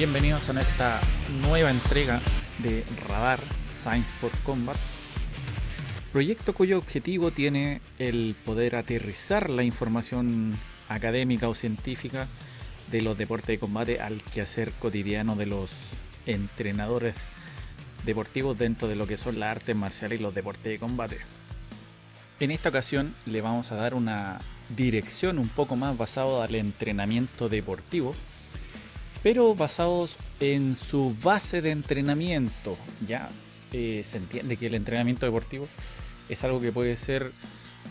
Bienvenidos a esta nueva entrega de Radar Science for Combat, proyecto cuyo objetivo tiene el poder aterrizar la información académica o científica de los deportes de combate al quehacer cotidiano de los entrenadores deportivos dentro de lo que son las artes marciales y los deportes de combate. En esta ocasión le vamos a dar una dirección un poco más basada al entrenamiento deportivo, pero basados en su base de entrenamiento. Ya se entiende que el entrenamiento deportivo es algo que puede ser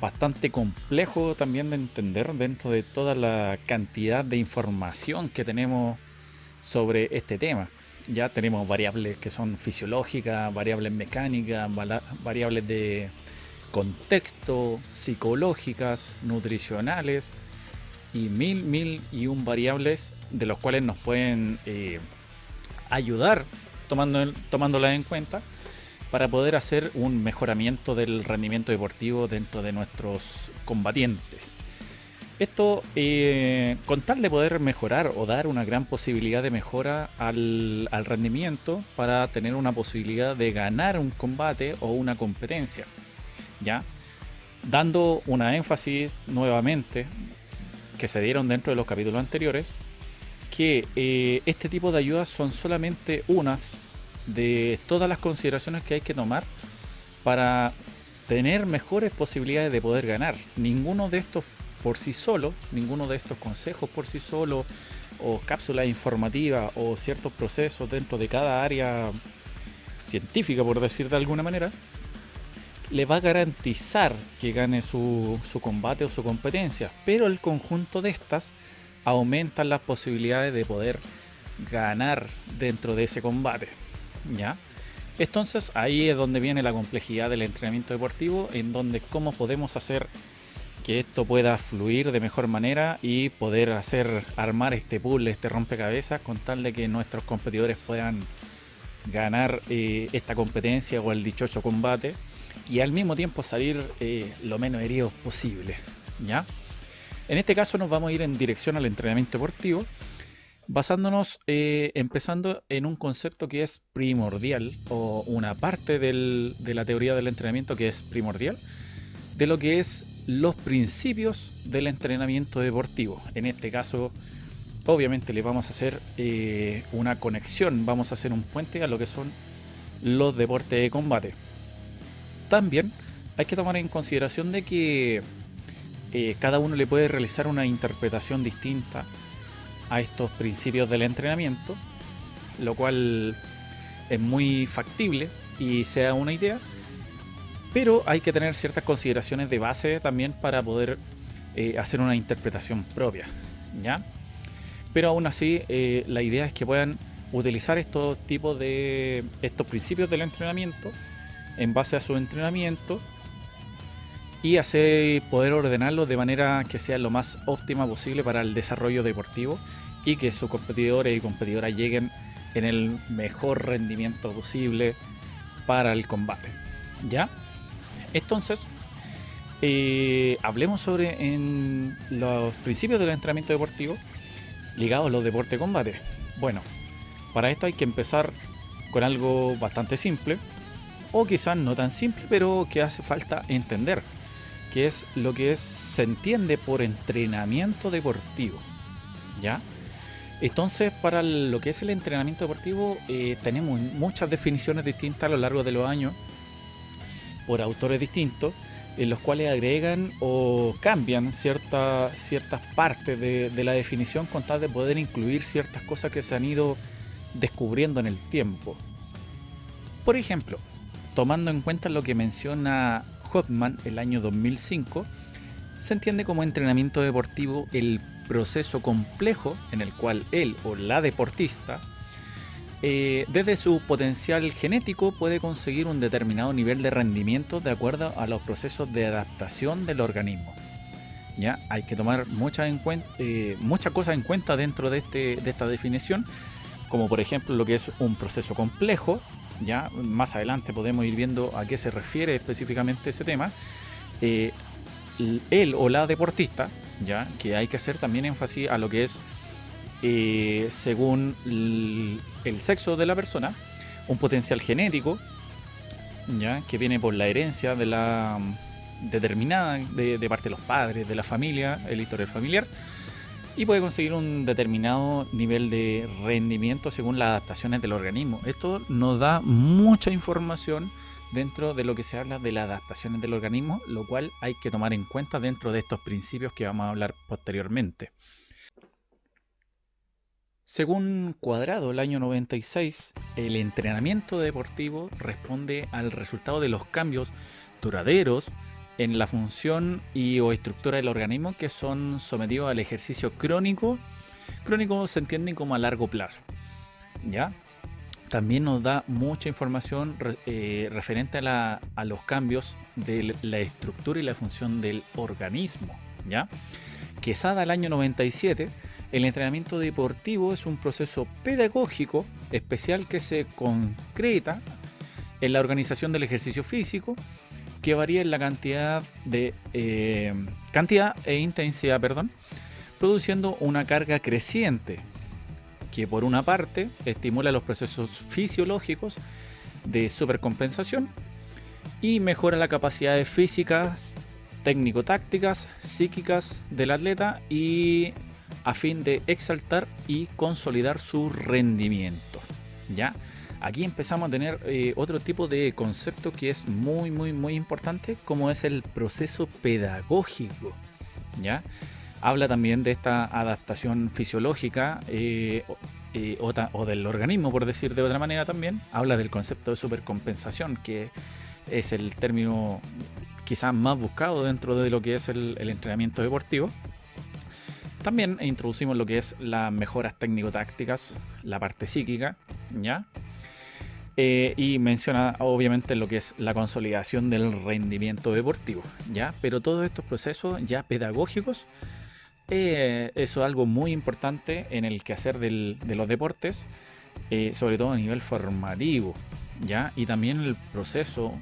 bastante complejo también de entender dentro de toda la cantidad de información que tenemos sobre este tema. Ya tenemos variables que son fisiológicas, variables mecánicas, variables de contexto, psicológicas, nutricionales y mil y un variables de los cuales nos pueden ayudar tomándolas en cuenta para poder hacer un mejoramiento del rendimiento deportivo dentro de nuestros combatientes. Esto con tal de poder mejorar o dar una gran posibilidad de mejora al rendimiento para tener una posibilidad de ganar un combate o una competencia, ¿ya? Dando una énfasis nuevamente que se dieron dentro de los capítulos anteriores, que este tipo de ayudas son solamente unas de todas las consideraciones que hay que tomar para tener mejores posibilidades de poder ganar. Ninguno de estos por sí solo, ninguno de estos consejos por sí solo, o cápsulas informativas, o ciertos procesos dentro de cada área científica, por decir de alguna manera, le va a garantizar que gane su combate o su competencia, pero el conjunto de estas aumentan las posibilidades de poder ganar dentro de ese combate, ¿ya? Entonces ahí es donde viene la complejidad del entrenamiento deportivo, en donde cómo podemos hacer que esto pueda fluir de mejor manera y poder armar este puzzle, este rompecabezas, con tal de que nuestros competidores puedan ganar esta competencia o el dichoso combate, y al mismo tiempo salir lo menos heridos posible, ¿ya? En este caso nos vamos a ir en dirección al entrenamiento deportivo, basándonos, empezando en un concepto que es primordial, o una parte de la teoría del entrenamiento que es primordial, de lo que es los principios del entrenamiento deportivo. En este caso, obviamente le vamos a hacer una conexión, vamos a hacer un puente a lo que son los deportes de combate. También hay que tomar en consideración de que cada uno le puede realizar una interpretación distinta a estos principios del entrenamiento, lo cual es muy factible y sea una idea, pero hay que tener ciertas consideraciones de base también para poder hacer una interpretación propia, ¿ya? Pero aún así, la idea es que puedan utilizar estos principios del entrenamiento en base a su entrenamiento y poder ordenarlo de manera que sea lo más óptima posible para el desarrollo deportivo y que sus competidores y competidoras lleguen en el mejor rendimiento posible para el combate, ¿ya? Entonces, hablemos sobre los principios del entrenamiento deportivo ligados a los deportes de combate. Bueno, para esto hay que empezar con algo bastante simple, o quizás no tan simple, pero que hace falta entender, que es lo que se entiende por entrenamiento deportivo, ¿ya? Entonces, para lo que es el entrenamiento deportivo, tenemos muchas definiciones distintas a lo largo de los años por autores distintos, en los cuales agregan o cambian ciertas partes de la definición con tal de poder incluir ciertas cosas que se han ido descubriendo en el tiempo. Por ejemplo, tomando en cuenta lo que menciona Hoffman el año 2005, se entiende como entrenamiento deportivo el proceso complejo en el cual él o la deportista, desde su potencial genético, puede conseguir un determinado nivel de rendimiento de acuerdo a los procesos de adaptación del organismo. ¿Ya? Hay que tomar muchas cosas en cuenta dentro de esta definición, como por ejemplo lo que es un proceso complejo. Ya más adelante podemos ir viendo a qué se refiere específicamente ese tema. Él o la deportista, ya que hay que hacer también énfasis a lo que es según el sexo de la persona, un potencial genético, ya que viene por la herencia de la determinada de parte de los padres, de la familia, el historial familiar, y puede conseguir un determinado nivel de rendimiento según las adaptaciones del organismo. Esto nos da mucha información dentro de lo que se habla de las adaptaciones del organismo, lo cual hay que tomar en cuenta dentro de estos principios que vamos a hablar posteriormente. Según Cuadrado, el año 96, el entrenamiento deportivo responde al resultado de los cambios duraderos en la función y o estructura del organismo que son sometidos al ejercicio crónico. Crónico se entiende como a largo plazo, ¿ya? También nos da mucha información referente a los cambios de la estructura y la función del organismo, ¿ya? Quesada, el año 97, el entrenamiento deportivo es un proceso pedagógico especial que se concreta en la organización del ejercicio físico, que varía en la cantidad e intensidad, produciendo una carga creciente que por una parte estimula los procesos fisiológicos de supercompensación y mejora las capacidades físicas, técnico-tácticas, psíquicas del atleta y a fin de exaltar y consolidar su rendimiento, ¿ya? Aquí empezamos a tener otro tipo de concepto que es muy importante, como es el proceso pedagógico, ¿ya? Habla también de esta adaptación fisiológica o del organismo, por decir de otra manera también. Habla del concepto de supercompensación, que es el término quizás más buscado dentro de lo que es el entrenamiento deportivo. También introducimos lo que es las mejoras técnico-tácticas, la parte psíquica, ¿ya? Y menciona obviamente lo que es la consolidación del rendimiento deportivo, ¿ya? Pero todos estos procesos ya pedagógicos, eso es algo muy importante en el quehacer de los deportes, sobre todo a nivel formativo, ¿ya? Y también el proceso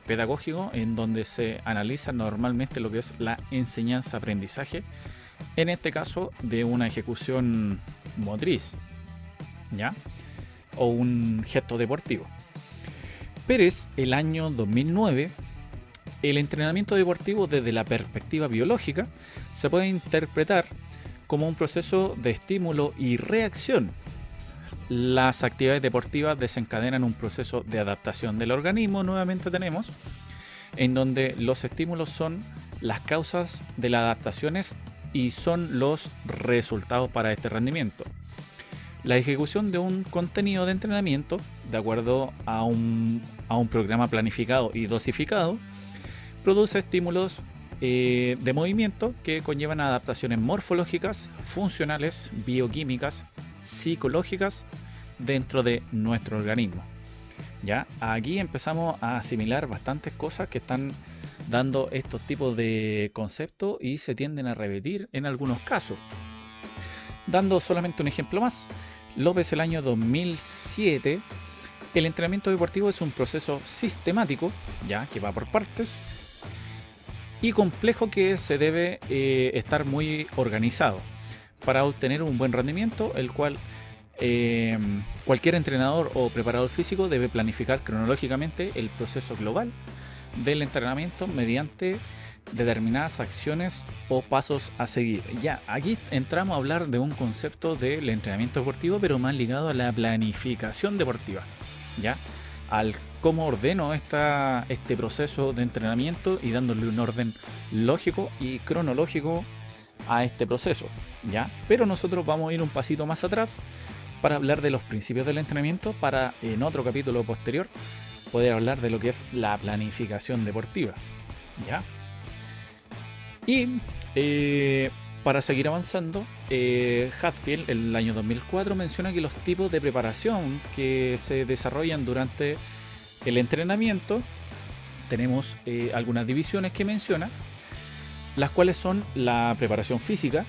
pedagógico en donde se analiza normalmente lo que es la enseñanza-aprendizaje, en este caso de una ejecución motriz, ¿ya? O un gesto deportivo. Pérez, el año 2009, el entrenamiento deportivo desde la perspectiva biológica se puede interpretar como un proceso de estímulo y reacción. Las actividades deportivas desencadenan un proceso de adaptación del organismo, nuevamente tenemos, en donde los estímulos son las causas de las adaptaciones y son los resultados para este rendimiento. La ejecución de un contenido de entrenamiento, de acuerdo a un programa planificado y dosificado, produce estímulos de movimiento que conllevan adaptaciones morfológicas, funcionales, bioquímicas, psicológicas dentro de nuestro organismo. ¿Ya? Aquí empezamos a asimilar bastantes cosas que están dando estos tipos de conceptos y se tienden a repetir en algunos casos. Dando solamente un ejemplo más, López, el año 2007, el entrenamiento deportivo es un proceso sistemático, ya que va por partes, y complejo que se debe estar muy organizado para obtener un buen rendimiento, el cual cualquier entrenador o preparador físico debe planificar cronológicamente el proceso global del entrenamiento mediante determinadas acciones o pasos a seguir. Ya, aquí entramos a hablar de un concepto del entrenamiento deportivo, pero más ligado a la planificación deportiva, ya, al cómo ordeno este proceso de entrenamiento y dándole un orden lógico y cronológico a este proceso, ya. Pero nosotros vamos a ir un pasito más atrás para hablar de los principios del entrenamiento, para en otro capítulo posterior poder hablar de lo que es la planificación deportiva, ya. Y para seguir avanzando, Hatfield, en el año 2004, menciona que los tipos de preparación que se desarrollan durante el entrenamiento, tenemos algunas divisiones que menciona, las cuales son la preparación física,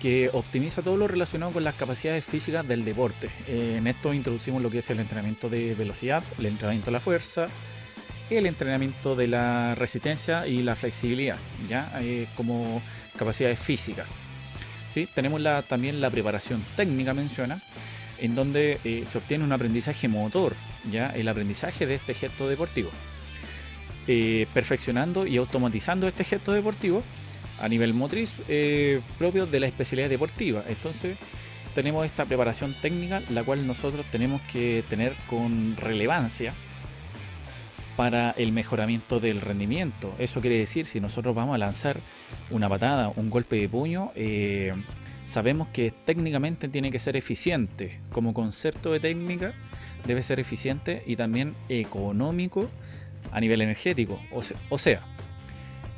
que optimiza todo lo relacionado con las capacidades físicas del deporte. En esto introducimos lo que es el entrenamiento de velocidad, el entrenamiento de la fuerza, el entrenamiento de la resistencia y la flexibilidad, ¿ya? Como capacidades físicas. ¿sí? Tenemos también la preparación técnica, menciona, en donde se obtiene un aprendizaje motor, ¿ya? El aprendizaje de este gesto deportivo. Perfeccionando y automatizando este gesto deportivo a nivel motriz propio de la especialidad deportiva. Entonces tenemos esta preparación técnica, la cual nosotros tenemos que tener con relevancia para el mejoramiento del rendimiento. Eso quiere decir, si nosotros vamos a lanzar una patada, un golpe de puño, sabemos que técnicamente tiene que ser eficiente. Como concepto de técnica debe ser eficiente y también económico a nivel energético. O sea,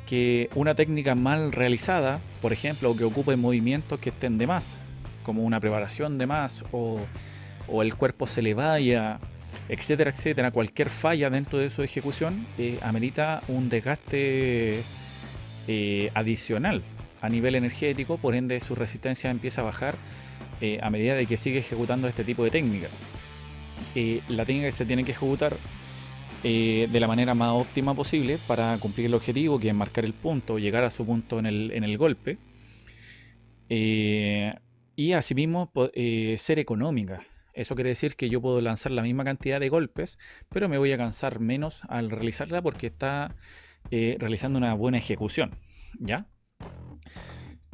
que una técnica mal realizada, por ejemplo, que ocupe movimientos que estén de más, como una preparación de más, o el cuerpo se le vaya, etcétera, etcétera, cualquier falla dentro de su ejecución amerita un desgaste adicional a nivel energético, por ende su resistencia empieza a bajar a medida de que sigue ejecutando este tipo de técnicas. La técnica que se tiene que ejecutar de la manera más óptima posible para cumplir el objetivo, que es marcar el punto, llegar a su punto en el golpe, y asimismo ser económica. Eso quiere decir que yo puedo lanzar la misma cantidad de golpes, pero me voy a cansar menos al realizarla porque está realizando una buena ejecución, ¿ya?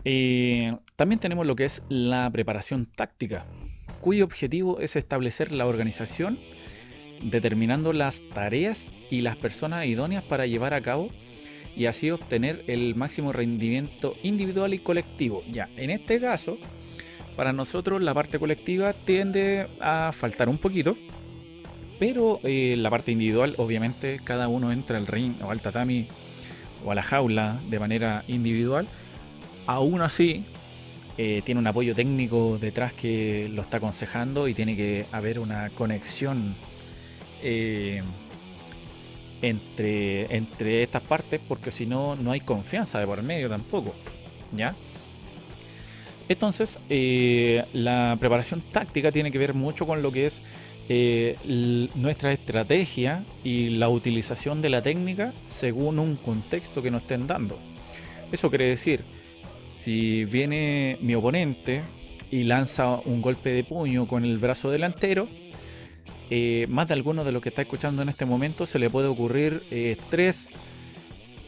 También tenemos lo que es la preparación táctica, cuyo objetivo es establecer la organización determinando las tareas y las personas idóneas para llevar a cabo y así obtener el máximo rendimiento individual y colectivo. Ya, en este caso, para nosotros la parte colectiva tiende a faltar un poquito, pero la parte individual, obviamente, cada uno entra al ring o al tatami o a la jaula de manera individual. Aún así, tiene un apoyo técnico detrás que lo está aconsejando y tiene que haber una conexión entre estas partes, porque si no, no hay confianza de por medio tampoco, ¿ya? Entonces, la preparación táctica tiene que ver mucho con lo que es nuestra estrategia y la utilización de la técnica según un contexto que nos estén dando. Eso quiere decir, si viene mi oponente y lanza un golpe de puño con el brazo delantero, más de alguno de los que está escuchando en este momento se le puede ocurrir 3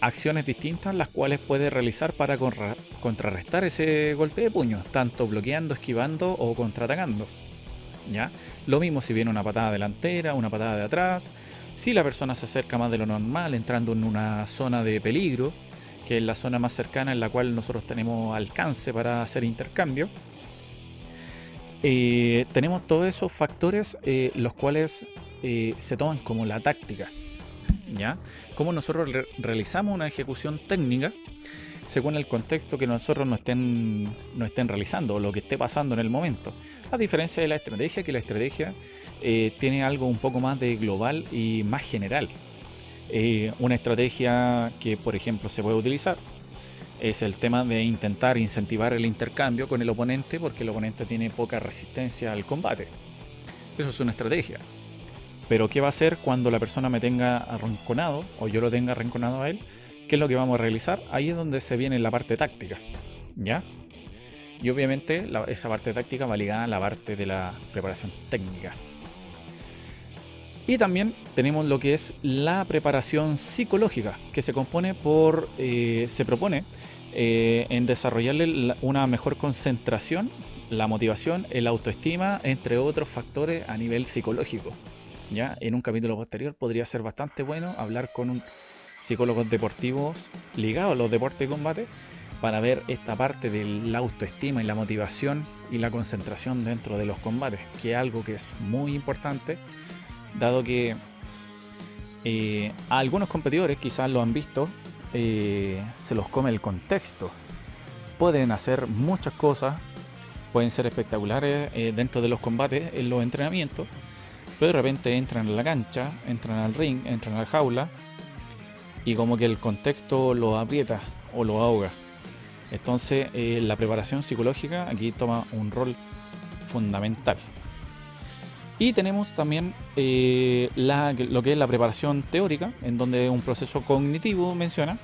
acciones distintas las cuales puede realizar para contrarrestar ese golpe de puño, tanto bloqueando, esquivando o contraatacando, ¿ya? Lo mismo si viene una patada delantera, una patada de atrás, si la persona se acerca más de lo normal, entrando en una zona de peligro, que es la zona más cercana en la cual nosotros tenemos alcance para hacer intercambio. Tenemos todos esos factores los cuales se toman como la táctica, ¿ya? Cómo nosotros realizamos una ejecución técnica según el contexto que nosotros no estén realizando o lo que esté pasando en el momento. A diferencia de la estrategia, que la estrategia tiene algo un poco más de global y más general. Una estrategia que, por ejemplo, se puede utilizar es el tema de intentar incentivar el intercambio con el oponente porque el oponente tiene poca resistencia al combate. Eso es una estrategia. Pero ¿qué va a hacer cuando la persona me tenga arrinconado o yo lo tenga arrinconado a él? ¿Qué es lo que vamos a realizar? Ahí es donde se viene la parte táctica, ¿ya? Y obviamente esa parte táctica va ligada a la parte de la preparación técnica. Y también tenemos lo que es la preparación psicológica, que se compone se propone en desarrollarle una mejor concentración, la motivación, el autoestima, entre otros factores a nivel psicológico. ¿Ya? En un capítulo posterior podría ser bastante bueno hablar con un psicólogos deportivos ligados a los deportes de combate para ver esta parte de la autoestima y la motivación y la concentración dentro de los combates, que es algo que es muy importante, dado que a algunos competidores quizás lo han visto, se los come el contexto. Pueden hacer muchas cosas, pueden ser espectaculares dentro de los combates, en los entrenamientos, pero de repente entran a la cancha, entran al ring, entran a la jaula y como que el contexto los aprieta o los ahoga. Entonces la preparación psicológica aquí toma un rol fundamental. Y tenemos también lo que es la preparación teórica, en donde un proceso cognitivo menciona,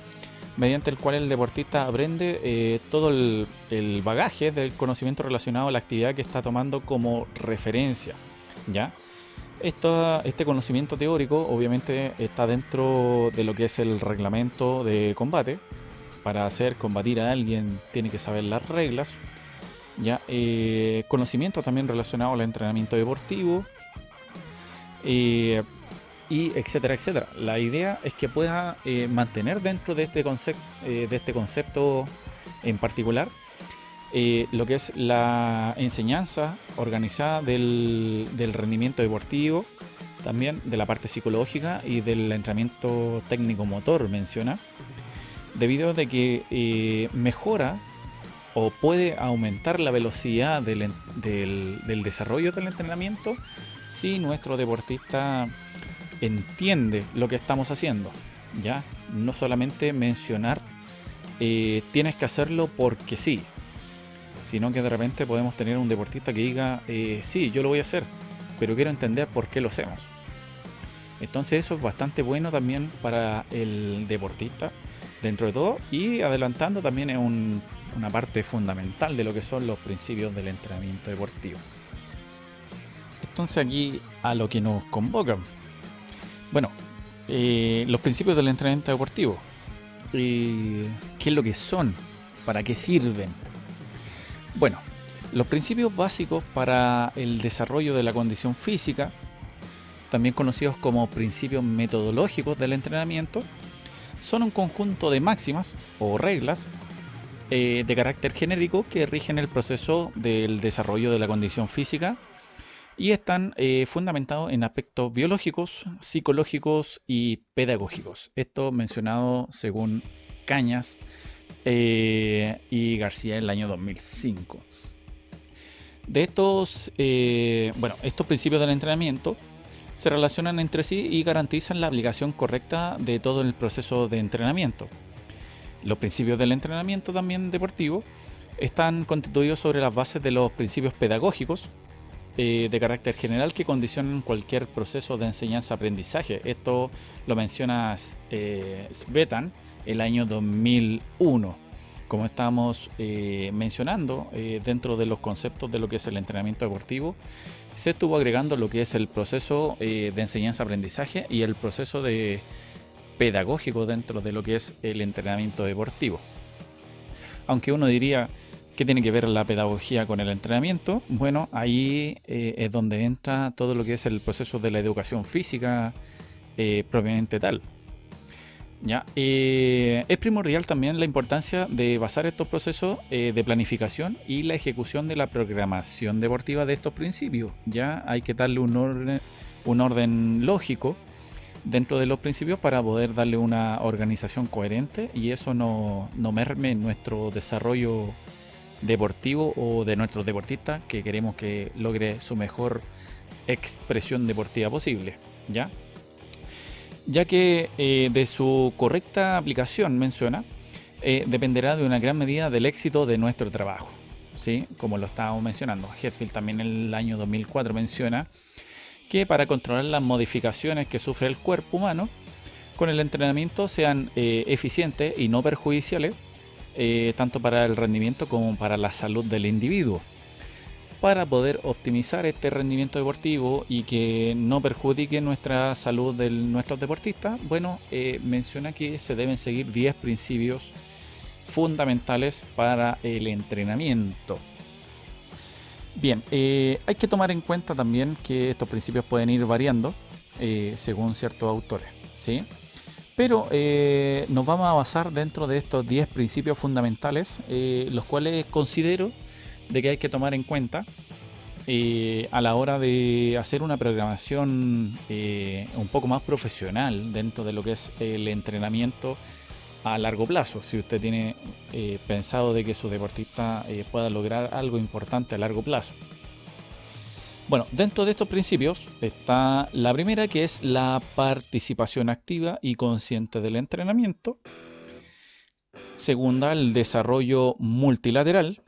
mediante el cual el deportista aprende todo el bagaje del conocimiento relacionado a la actividad que está tomando como referencia, ¿ya? Este conocimiento teórico obviamente está dentro de lo que es el reglamento de combate. Para hacer combatir a alguien tiene que saber las reglas, ¿ya? Conocimiento también relacionado al entrenamiento deportivo, eh, y etcétera, etcétera. La idea es que pueda mantener dentro de este concepto en particular lo que es la enseñanza organizada del rendimiento deportivo, también de la parte psicológica y del entrenamiento técnico-motor, menciona, debido a que mejora o puede aumentar la velocidad del desarrollo del entrenamiento si nuestro deportista entiende lo que estamos haciendo. Ya no solamente mencionar tienes que hacerlo porque sí, sino que de repente podemos tener un deportista que diga sí, yo lo voy a hacer, pero quiero entender por qué lo hacemos. Entonces eso es bastante bueno también para el deportista dentro de todo, y adelantando también es una parte fundamental de lo que son los principios del entrenamiento deportivo. Entonces aquí a lo que nos convocan. Bueno, los principios del entrenamiento deportivo. ¿Qué es lo que son? ¿Para qué sirven? Bueno, los principios básicos para el desarrollo de la condición física, también conocidos como principios metodológicos del entrenamiento, son un conjunto de máximas o reglas de carácter genérico que rigen el proceso del desarrollo de la condición física y están fundamentados en aspectos biológicos, psicológicos y pedagógicos. Esto mencionado según Cañas y García en el año 2005. De estos principios del entrenamiento se relacionan entre sí y garantizan la aplicación correcta de todo el proceso de entrenamiento. Los principios del entrenamiento también deportivo están constituidos sobre las bases de los principios pedagógicos de carácter general que condicionan cualquier proceso de enseñanza-aprendizaje. Esto lo menciona Svetan el año 2001. Como estábamos mencionando, dentro de los conceptos de lo que es el entrenamiento deportivo, se estuvo agregando lo que es el proceso de enseñanza-aprendizaje y el proceso de pedagógico dentro de lo que es el entrenamiento deportivo. Aunque uno diría, ¿qué tiene que ver la pedagogía con el entrenamiento? Bueno, ahí es donde entra todo lo que es el proceso de la educación física propiamente tal. ¿Ya? Es primordial también la importancia de basar estos procesos de planificación y la ejecución de la programación deportiva de estos principios. Ya hay que darle un orden lógico dentro de los principios para poder darle una organización coherente y eso no merme nuestro desarrollo deportivo o de nuestros deportistas que queremos que logre su mejor expresión deportiva posible, ya que de su correcta aplicación, menciona, dependerá de una gran medida del éxito de nuestro trabajo, ¿sí? Como lo estábamos mencionando. Hetfield también en el año 2004 menciona que para controlar las modificaciones que sufre el cuerpo humano, con el entrenamiento sean eficientes y no perjudiciales, tanto para el rendimiento como para la salud del individuo. Para poder optimizar este rendimiento deportivo y que no perjudique nuestra salud de nuestros deportistas, bueno, menciona que se deben seguir 10 principios fundamentales para el entrenamiento. Bien, hay que tomar en cuenta también que estos principios pueden ir variando según ciertos autores, ¿sí? Pero nos vamos a basar dentro de estos 10 principios fundamentales, los cuales considero de que hay que tomar en cuenta a la hora de hacer una programación un poco más profesional dentro de lo que es el entrenamiento a largo plazo. Si usted tiene pensado de que su deportista pueda lograr algo importante a largo plazo. Bueno, dentro de estos principios está la primera, que es la participación activa y consciente del entrenamiento. Segunda, el desarrollo multilateral.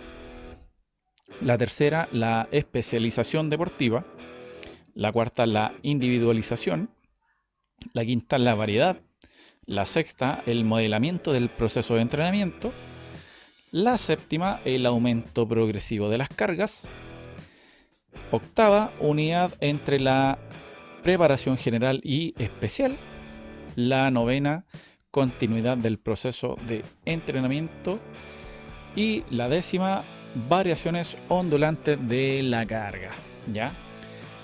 La tercera, la especialización deportiva. La cuarta, la individualización. La quinta, la variedad. La sexta, el modelamiento del proceso de entrenamiento. La séptima, el aumento progresivo de las cargas. Octava, unidad entre la preparación general y especial. La novena, continuidad del proceso de entrenamiento. Y la décima, variaciones ondulantes de la carga. ¿Ya?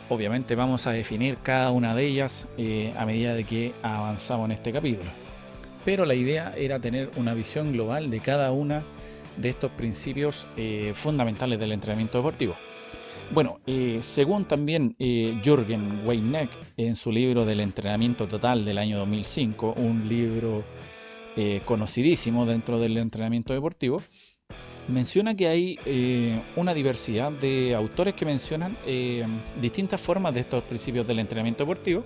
Obviamente vamos a definir cada una de ellas a medida de que avanzamos en este capítulo. Pero la idea era tener una visión global de cada una de estos principios fundamentales del entrenamiento deportivo. Bueno, según también Jürgen Weineck en su libro del entrenamiento total del año 2005, un libro conocidísimo dentro del entrenamiento deportivo, menciona que hay una diversidad de autores que mencionan distintas formas de estos principios del entrenamiento deportivo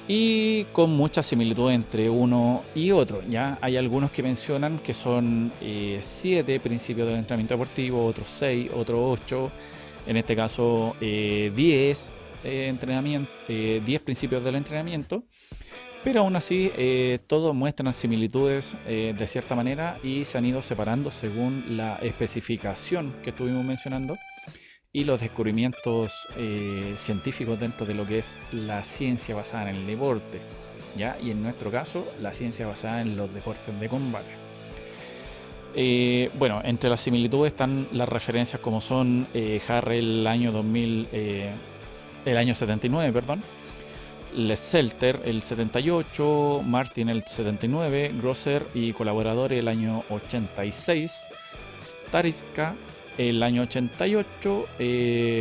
y con mucha similitud entre uno y otro. Ya hay algunos que mencionan que son 7 principios del entrenamiento deportivo, otros 6, otros 8, en este caso 10 10 principios del entrenamiento. Pero aún así, todos muestran similitudes de cierta manera y se han ido separando según la especificación que estuvimos mencionando y los descubrimientos científicos dentro de lo que es la ciencia basada en el deporte, ¿ya? Y en nuestro caso, la ciencia basada en los deportes de combate. Bueno, entre las similitudes están las referencias como son Harrell el año 2000, el año 79, perdón. Selter el 78, Martin el 79, Grosser y colaboradores el año 86, Stariska el año 88,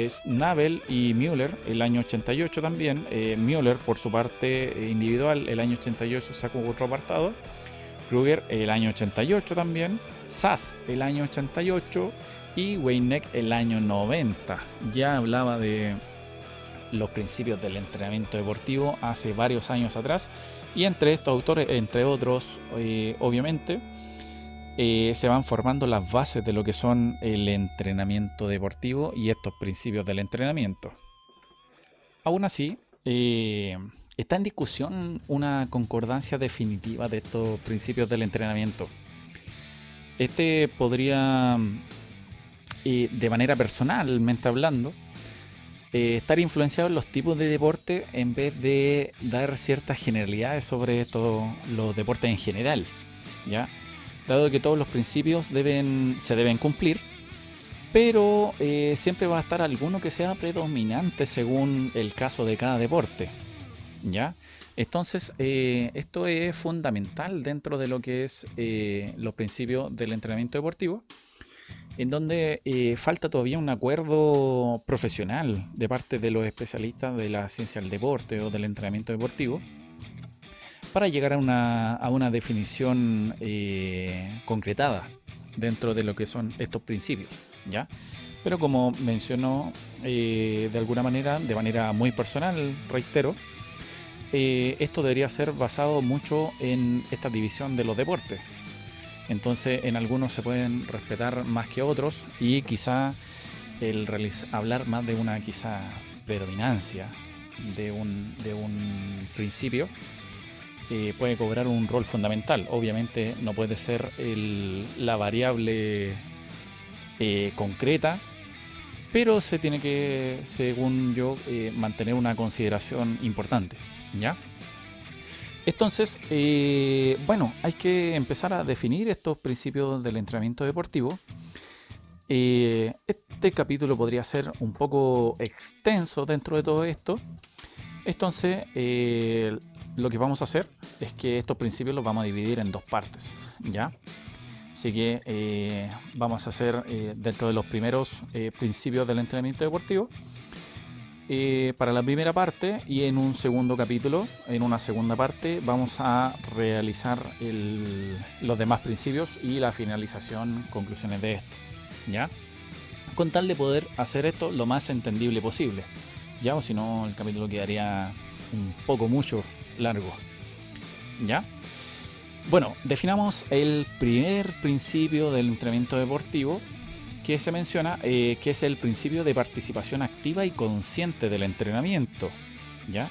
Schnabel y Müller el año 88 también. Müller por su parte individual el año 88 sacó otro apartado, Kruger el año 88 también, Sass el año 88 y Weineck el año 90. Ya hablaba de los principios del entrenamiento deportivo hace varios años atrás y entre estos autores, entre otros obviamente, se van formando las bases de lo que son el entrenamiento deportivo y estos principios del entrenamiento. Aún así, está en discusión una concordancia definitiva de estos principios del entrenamiento. Este podría, de manera personalmente hablando, estar influenciado en los tipos de deporte en vez de dar ciertas generalidades sobre los deportes en general, ¿ya? Dado que todos los principios se deben cumplir, pero siempre va a estar alguno que sea predominante según el caso de cada deporte, ¿ya? Entonces, esto es fundamental dentro de lo que es los principios del entrenamiento deportivo, en donde falta todavía un acuerdo profesional de parte de los especialistas de la ciencia del deporte o del entrenamiento deportivo para llegar a una definición concretada dentro de lo que son estos principios, ¿ya? Pero como mencionó de alguna manera, de manera muy personal, reitero, esto debería ser basado mucho en esta división de los deportes. Entonces en algunos se pueden respetar más que otros y quizá hablar más de una quizá predominancia de un principio puede cobrar un rol fundamental. Obviamente no puede ser la variable concreta, pero se tiene que, según yo, mantener una consideración importante, ¿ya? Entonces, bueno, hay que empezar a definir estos principios del entrenamiento deportivo. Este capítulo podría ser un poco extenso dentro de todo esto. Entonces, lo que vamos a hacer es que estos principios los vamos a dividir en dos partes, ¿ya? Así que vamos a hacer dentro de los primeros principios del entrenamiento deportivo. Para la primera parte y en un segundo capítulo, en una segunda parte, vamos a realizar los demás principios y la finalización, conclusiones de esto, ¿ya? Con tal de poder hacer esto lo más entendible posible, ¿ya? O si no, el capítulo quedaría un poco mucho largo, ¿ya? Bueno, definamos el primer principio del entrenamiento deportivo que se menciona, que es el principio de participación activa y consciente del entrenamiento, ¿ya?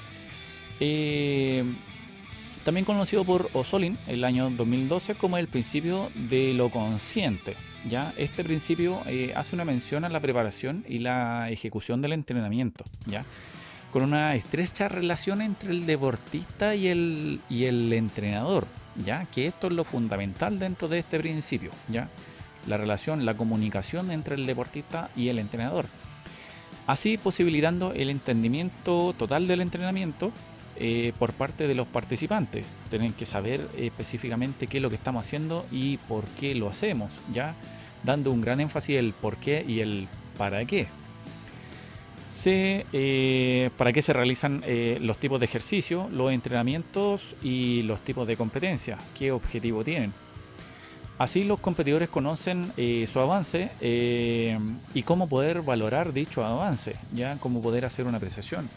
también conocido por Osolin el año 2012 como el principio de lo consciente. ¿Ya? Este principio hace una mención a la preparación y la ejecución del entrenamiento, ¿ya? Con una estrecha relación entre el deportista y el entrenador, ¿ya? Que esto es lo fundamental dentro de este principio, ¿ya? La relación, la comunicación entre el deportista y el entrenador. Así posibilitando el entendimiento total del entrenamiento por parte de los participantes. Tienen que saber específicamente qué es lo que estamos haciendo y por qué lo hacemos, ¿ya? Dando un gran énfasis el por qué y el para qué. Para qué se realizan los tipos de ejercicio, los entrenamientos y los tipos de competencias, qué objetivo tienen. Así los competidores conocen su avance y cómo poder valorar dicho avance, ya cómo poder hacer una apreciación.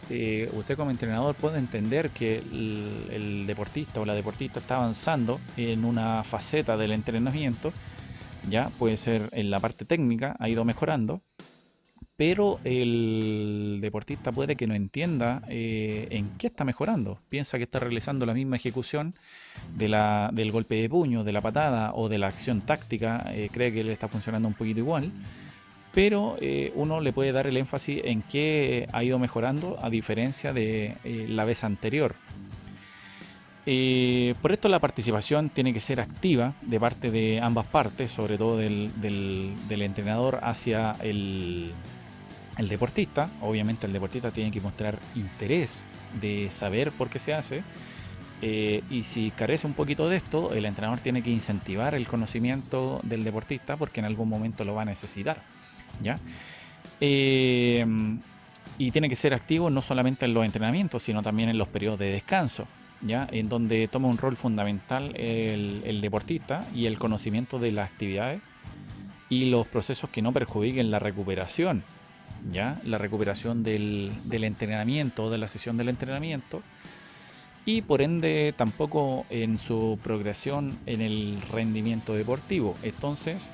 Usted como entrenador puede entender que el deportista o la deportista está avanzando en una faceta del entrenamiento, ya puede ser en la parte técnica, ha ido mejorando, pero el deportista puede que no entienda en qué está mejorando. Piensa que está realizando la misma ejecución del golpe de puño, de la patada o de la acción táctica, cree que le está funcionando un poquito igual, pero uno le puede dar el énfasis en que ha ido mejorando a diferencia de la vez anterior. Por esto la participación tiene que ser activa de parte de ambas partes, sobre todo del entrenador hacia el deportista. Obviamente el deportista tiene que mostrar interés de saber por qué se hace. Y si carece un poquito de esto, el entrenador tiene que incentivar el conocimiento del deportista porque en algún momento lo va a necesitar, ¿ya? Y tiene que ser activo no solamente en los entrenamientos, sino también en los periodos de descanso, ¿ya? En donde toma un rol fundamental el deportista y el conocimiento de las actividades y los procesos que no perjudiquen la recuperación, ¿ya? La recuperación del entrenamiento, de la sesión del entrenamiento, y por ende tampoco en su progresión en el rendimiento deportivo. Entonces,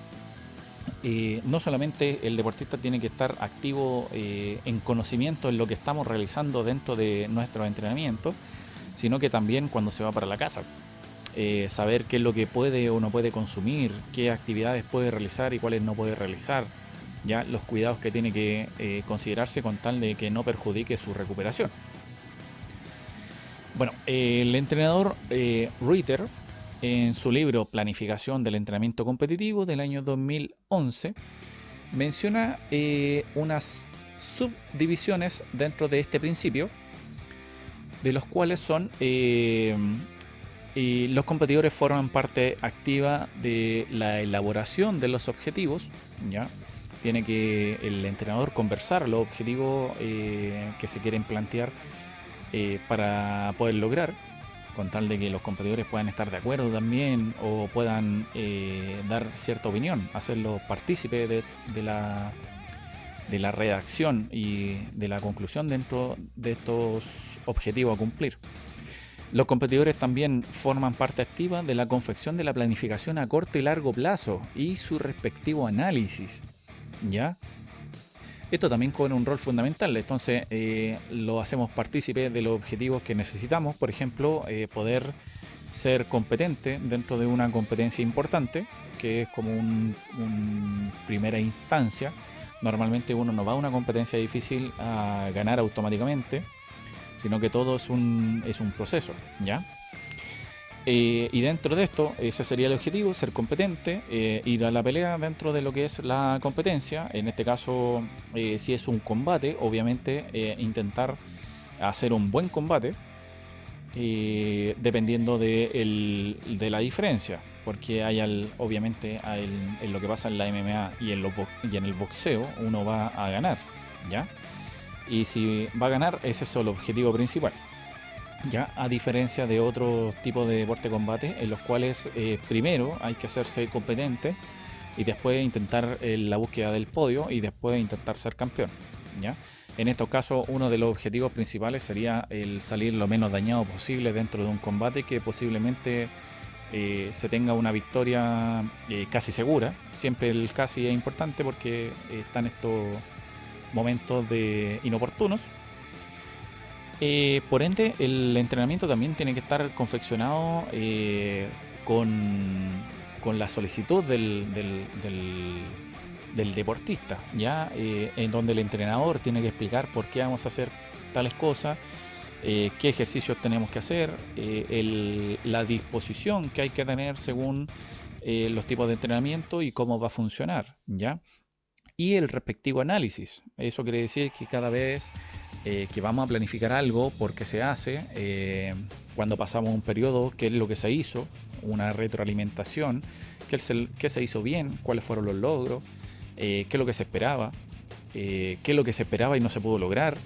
no solamente el deportista tiene que estar activo en conocimiento en lo que estamos realizando dentro de nuestro entrenamiento, sino que también cuando se va para la casa. Saber qué es lo que puede o no puede consumir, qué actividades puede realizar y cuáles no puede realizar, ya los cuidados que tiene que considerarse con tal de que no perjudique su recuperación. Bueno, el entrenador Reuter, en su libro Planificación del entrenamiento competitivo del año 2011, menciona unas subdivisiones dentro de este principio, de los cuales son los competidores forman parte activa de la elaboración de los objetivos, ¿ya? Tiene que el entrenador conversar los objetivos que se quieren plantear para poder lograr, con tal de que los competidores puedan estar de acuerdo también o puedan dar cierta opinión, hacerlos partícipes de la redacción y de la conclusión dentro de estos objetivos a cumplir. Los competidores también forman parte activa de la confección de la planificación a corto y largo plazo y su respectivo análisis, ¿ya? Esto también cobra un rol fundamental, entonces lo hacemos partícipe de los objetivos que necesitamos, por ejemplo, poder ser competente dentro de una competencia importante, que es como un primera instancia. Normalmente uno no va a una competencia difícil a ganar automáticamente, sino que todo es un proceso, ¿ya? Y dentro de esto, ese sería el objetivo, ser competente, ir a la pelea dentro de lo que es la competencia. En este caso, si es un combate, obviamente intentar hacer un buen combate, dependiendo de la diferencia, porque obviamente en lo que pasa en la MMA y en el boxeo, uno va a ganar, ¿ya? Y si va a ganar, ese es el objetivo principal, ya, a diferencia de otros tipos de deporte de combate en los cuales primero hay que hacerse competente y después intentar la búsqueda del podio y después intentar ser campeón, ¿ya? En estos casos uno de los objetivos principales sería el salir lo menos dañado posible dentro de un combate, que posiblemente se tenga una victoria casi segura. Siempre el casi es importante porque están estos momentos inoportunos. Por ende, el entrenamiento también tiene que estar confeccionado con, con la solicitud del deportista, ¿ya? En donde el entrenador tiene que explicar por qué vamos a hacer tales cosas, qué ejercicios tenemos que hacer, la disposición que hay que tener según los tipos de entrenamiento y cómo va a funcionar, ¿ya? Y el respectivo análisis. Eso quiere decir que cada vez que vamos a planificar algo, por qué se hace, cuando pasamos un periodo, qué es lo que se hizo, una retroalimentación, qué se hizo bien, cuáles fueron los logros, qué es lo que se esperaba, qué es lo que se esperaba y no se pudo lograr,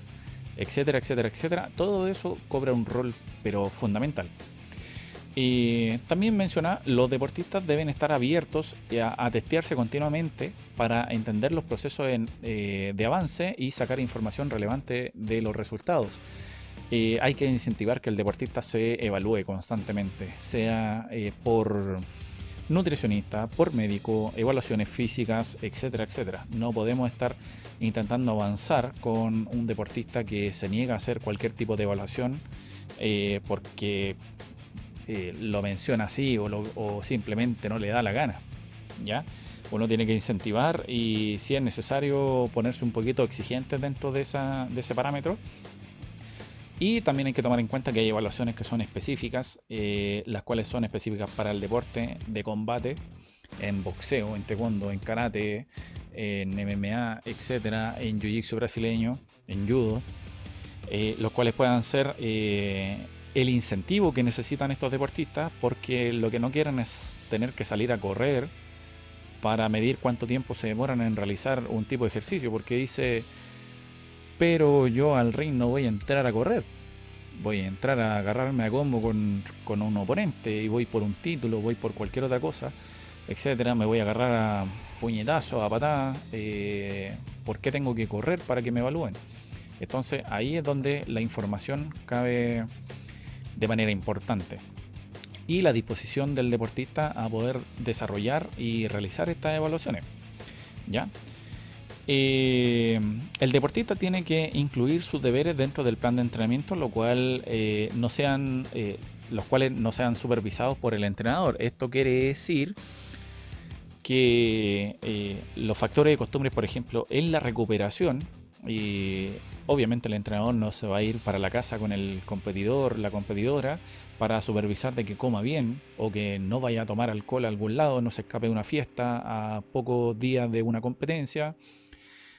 etcétera, etcétera, etcétera. Todo eso cobra un rol, pero fundamental. Y también menciona, los deportistas deben estar abiertos a testearse continuamente para entender los procesos de avance y sacar información relevante de los resultados. Hay que incentivar que el deportista se evalúe constantemente, sea por nutricionista, por médico, evaluaciones físicas, etcétera, etcétera. No podemos estar intentando avanzar con un deportista que se niega a hacer cualquier tipo de evaluación porque lo menciona así o simplemente no le da la gana, ¿ya? Uno tiene que incentivar y si es necesario ponerse un poquito exigente dentro de ese parámetro. Y también hay que tomar en cuenta que hay evaluaciones que son específicas, las cuales son específicas para el deporte de combate, en boxeo, en taekwondo, en karate, en MMA, etcétera, en jiu-jitsu brasileño, en judo, los cuales puedan ser el incentivo que necesitan estos deportistas, porque lo que no quieren es tener que salir a correr para medir cuánto tiempo se demoran en realizar un tipo de ejercicio, porque dice, pero yo al ring no voy a entrar a correr, voy a entrar a agarrarme a combo con un oponente y voy por un título, voy por cualquier otra cosa, etcétera, me voy a agarrar a puñetazos, a patadas, ¿por qué tengo que correr para que me evalúen? Entonces ahí es donde la información cabe de manera importante y la disposición del deportista a poder desarrollar y realizar estas evaluaciones, ¿ya? El deportista tiene que incluir sus deberes dentro del plan de entrenamiento, los cuales no sean supervisados por el entrenador. Esto quiere decir que los factores de costumbre, por ejemplo, en la recuperación, y obviamente el entrenador no se va a ir para la casa con el competidor, la competidora, para supervisar de que coma bien o que no vaya a tomar alcohol a algún lado, no se escape de una fiesta a pocos días de una competencia,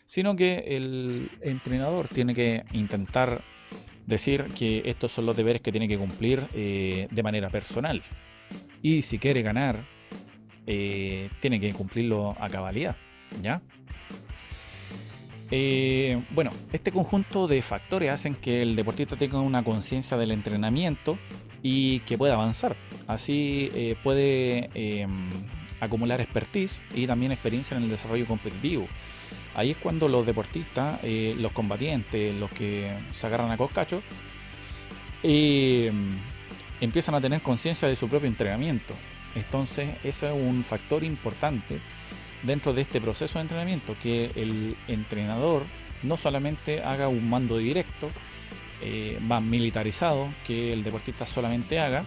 sino que el entrenador tiene que intentar decir que estos son los deberes que tiene que cumplir de manera personal. Y si quiere ganar, tiene que cumplirlo a cabalidad, ¿ya? Bueno, este conjunto de factores hacen que el deportista tenga una conciencia del entrenamiento y que pueda avanzar. Así puede acumular expertise y también experiencia en el desarrollo competitivo. Ahí es cuando los deportistas, los combatientes, los que se agarran a coscacho, empiezan a tener conciencia de su propio entrenamiento. Entonces, eso es un factor importante dentro de este proceso de entrenamiento, que el entrenador no solamente haga un mando directo, más militarizado, que el deportista solamente haga,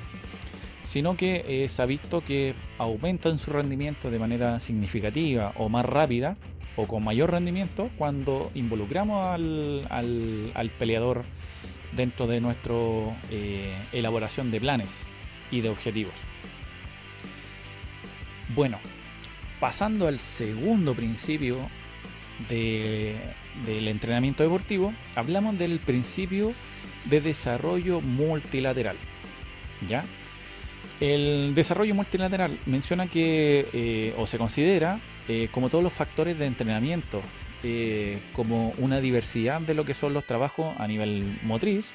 sino que se ha visto que aumentan su rendimiento de manera significativa o más rápida o con mayor rendimiento cuando involucramos al peleador dentro de nuestra elaboración de planes y de objetivos. Bueno, pasando al segundo principio del entrenamiento deportivo, hablamos del principio de desarrollo multilateral, ¿ya? El desarrollo multilateral menciona que, o se considera, como todos los factores de entrenamiento, como una diversidad de lo que son los trabajos a nivel motriz,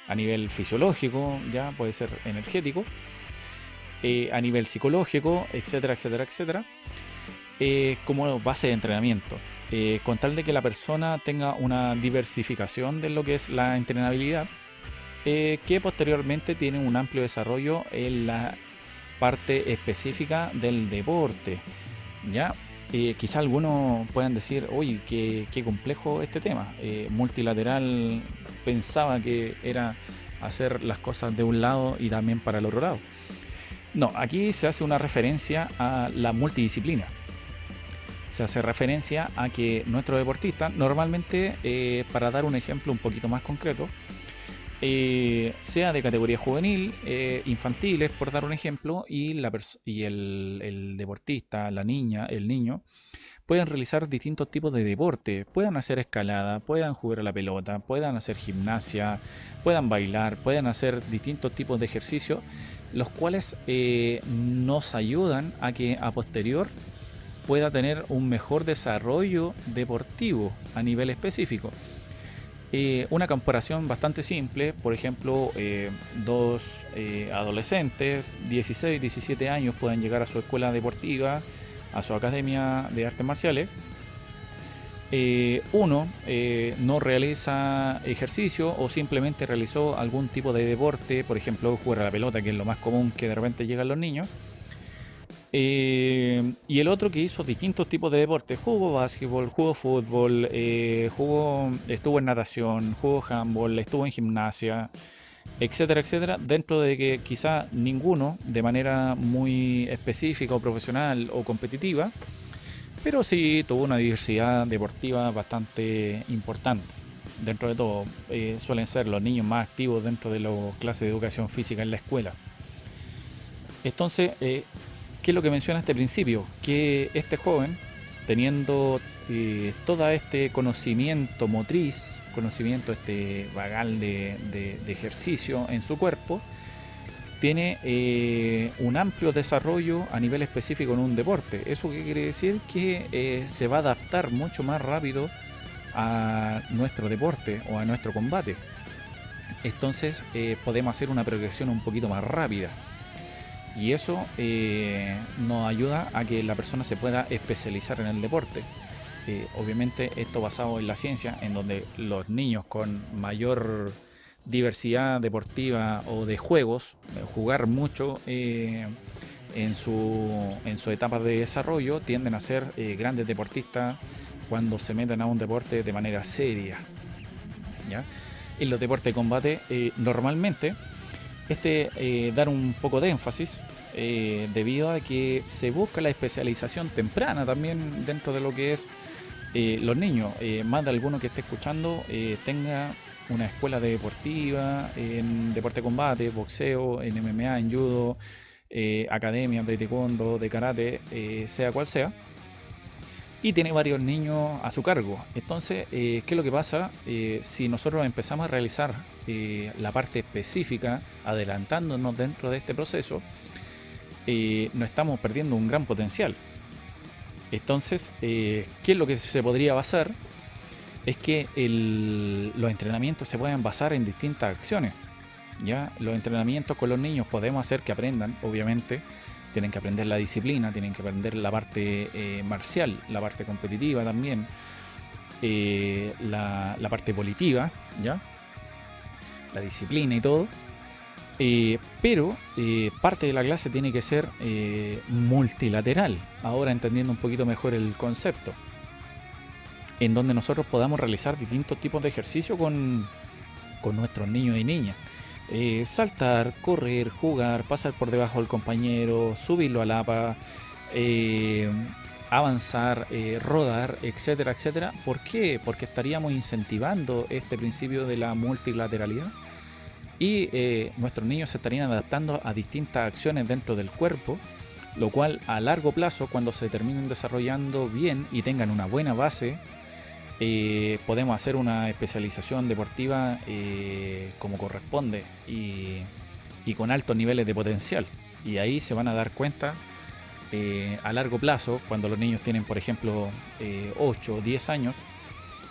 a nivel fisiológico, ya puede ser energético, a nivel psicológico, etcétera, etcétera, etcétera, como base de entrenamiento, con tal de que la persona tenga una diversificación de lo que es la entrenabilidad, que posteriormente tiene un amplio desarrollo en la parte específica del deporte, ¿ya? Quizá algunos puedan decir, oye, qué complejo este tema. Multilateral pensaba que era hacer las cosas de un lado y también para el otro lado. No, aquí se hace una referencia a la multidisciplina. Se hace referencia a que nuestro deportista, normalmente, para dar un ejemplo un poquito más concreto, sea de categoría juvenil, infantiles, por dar un ejemplo, y el deportista, la niña, el niño, pueden realizar distintos tipos de deporte, puedan hacer escalada, puedan jugar a la pelota, puedan hacer gimnasia, puedan bailar, pueden hacer distintos tipos de ejercicios, los cuales nos ayudan a que a posterior pueda tener un mejor desarrollo deportivo a nivel específico. Una comparación bastante simple, por ejemplo, dos adolescentes, 16, 17 años, pueden llegar a su escuela deportiva, a su academia de artes marciales. Uno no realiza ejercicio o simplemente realizó algún tipo de deporte, por ejemplo, jugar a la pelota, que es lo más común que de repente llegan los niños. Y el otro que hizo distintos tipos de deportes, jugó básquetbol, jugó fútbol, estuvo en natación, jugó handball, estuvo en gimnasia, etcétera, etcétera, dentro de que quizá ninguno de manera muy específica o profesional o competitiva, pero sí tuvo una diversidad deportiva bastante importante. Dentro de todo, suelen ser los niños más activos dentro de las clases de educación física en la escuela. Entonces, ¿qué es lo que menciona este principio? Que este joven, teniendo todo este conocimiento motriz, conocimiento vagal de ejercicio en su cuerpo, tiene un amplio desarrollo a nivel específico en un deporte. ¿Eso qué quiere decir? Que se va a adaptar mucho más rápido a nuestro deporte o a nuestro combate. Entonces podemos hacer una progresión un poquito más rápida. Y eso nos ayuda a que la persona se pueda especializar en el deporte. Obviamente esto basado en la ciencia, en donde los niños con mayor diversidad deportiva o de juegos, jugar mucho en su etapa de desarrollo, tienden a ser grandes deportistas cuando se meten a un deporte de manera seria, ¿ya? En los deportes de combate, normalmente dar un poco de énfasis debido a que se busca la especialización temprana también dentro de lo que es los niños. Más de alguno que esté escuchando tenga una escuela deportiva en deporte de combate, boxeo, en MMA, en judo, academias de taekwondo, de karate, sea cual sea, y tiene varios niños a su cargo. Entonces, ¿qué es lo que pasa? Si nosotros empezamos a realizar la parte específica, adelantándonos dentro de este proceso, nos estamos perdiendo un gran potencial. Entonces, ¿qué es lo que se podría basar? Es que los entrenamientos se pueden basar en distintas acciones. ¿Ya? Los entrenamientos con los niños podemos hacer que aprendan, obviamente. Tienen que aprender la disciplina, tienen que aprender la parte marcial, la parte competitiva también, la parte volitiva, ¿ya? La disciplina y todo. Pero parte de la clase tiene que ser multilateral, ahora entendiendo un poquito mejor el concepto, en donde nosotros podamos realizar distintos tipos de ejercicio con nuestros niños y niñas. Saltar, correr, jugar, pasar por debajo del compañero, subirlo al APA, avanzar, rodar, etcétera, etcétera. ¿Por qué? Porque estaríamos incentivando este principio de la multilateralidad y nuestros niños se estarían adaptando a distintas acciones dentro del cuerpo, lo cual a largo plazo, cuando se terminen desarrollando bien y tengan una buena base, podemos hacer una especialización deportiva como corresponde y con altos niveles de potencial. Y ahí se van a dar cuenta a largo plazo, cuando los niños tienen, por ejemplo, 8 o 10 años,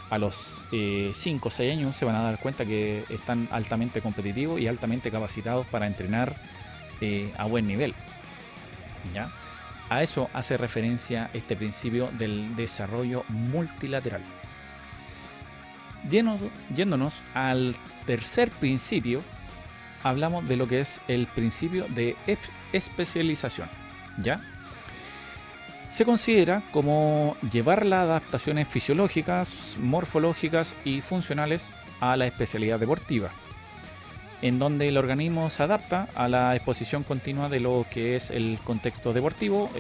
a los 5 o 6 años se van a dar cuenta que están altamente competitivos y altamente capacitados para entrenar a buen nivel, ¿ya? A eso hace referencia este principio del desarrollo multilateral. Yéndonos al tercer principio, hablamos de lo que es el principio de especialización, ¿ya? se considera como llevar las adaptaciones fisiológicas, morfológicas y funcionales a la especialidad deportiva, en donde el organismo se adapta a la exposición continua de lo que es el contexto deportivo,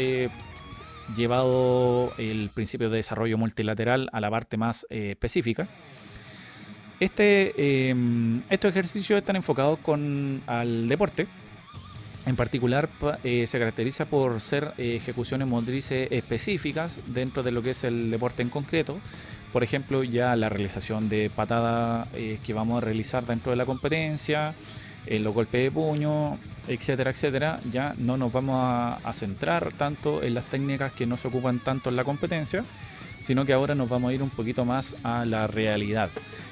llevado el principio de desarrollo multilateral a la parte más específica. Estos ejercicios están enfocados al deporte. En particular, se caracteriza por ser ejecuciones motrices específicas dentro de lo que es el deporte en concreto. Por ejemplo, ya la realización de patada que vamos a realizar dentro de la competencia, los golpes de puño, etcétera, etcétera. Ya no nos vamos a centrar tanto en las técnicas que no se ocupan tanto en la competencia, sino que ahora nos vamos a ir un poquito más a la realidad.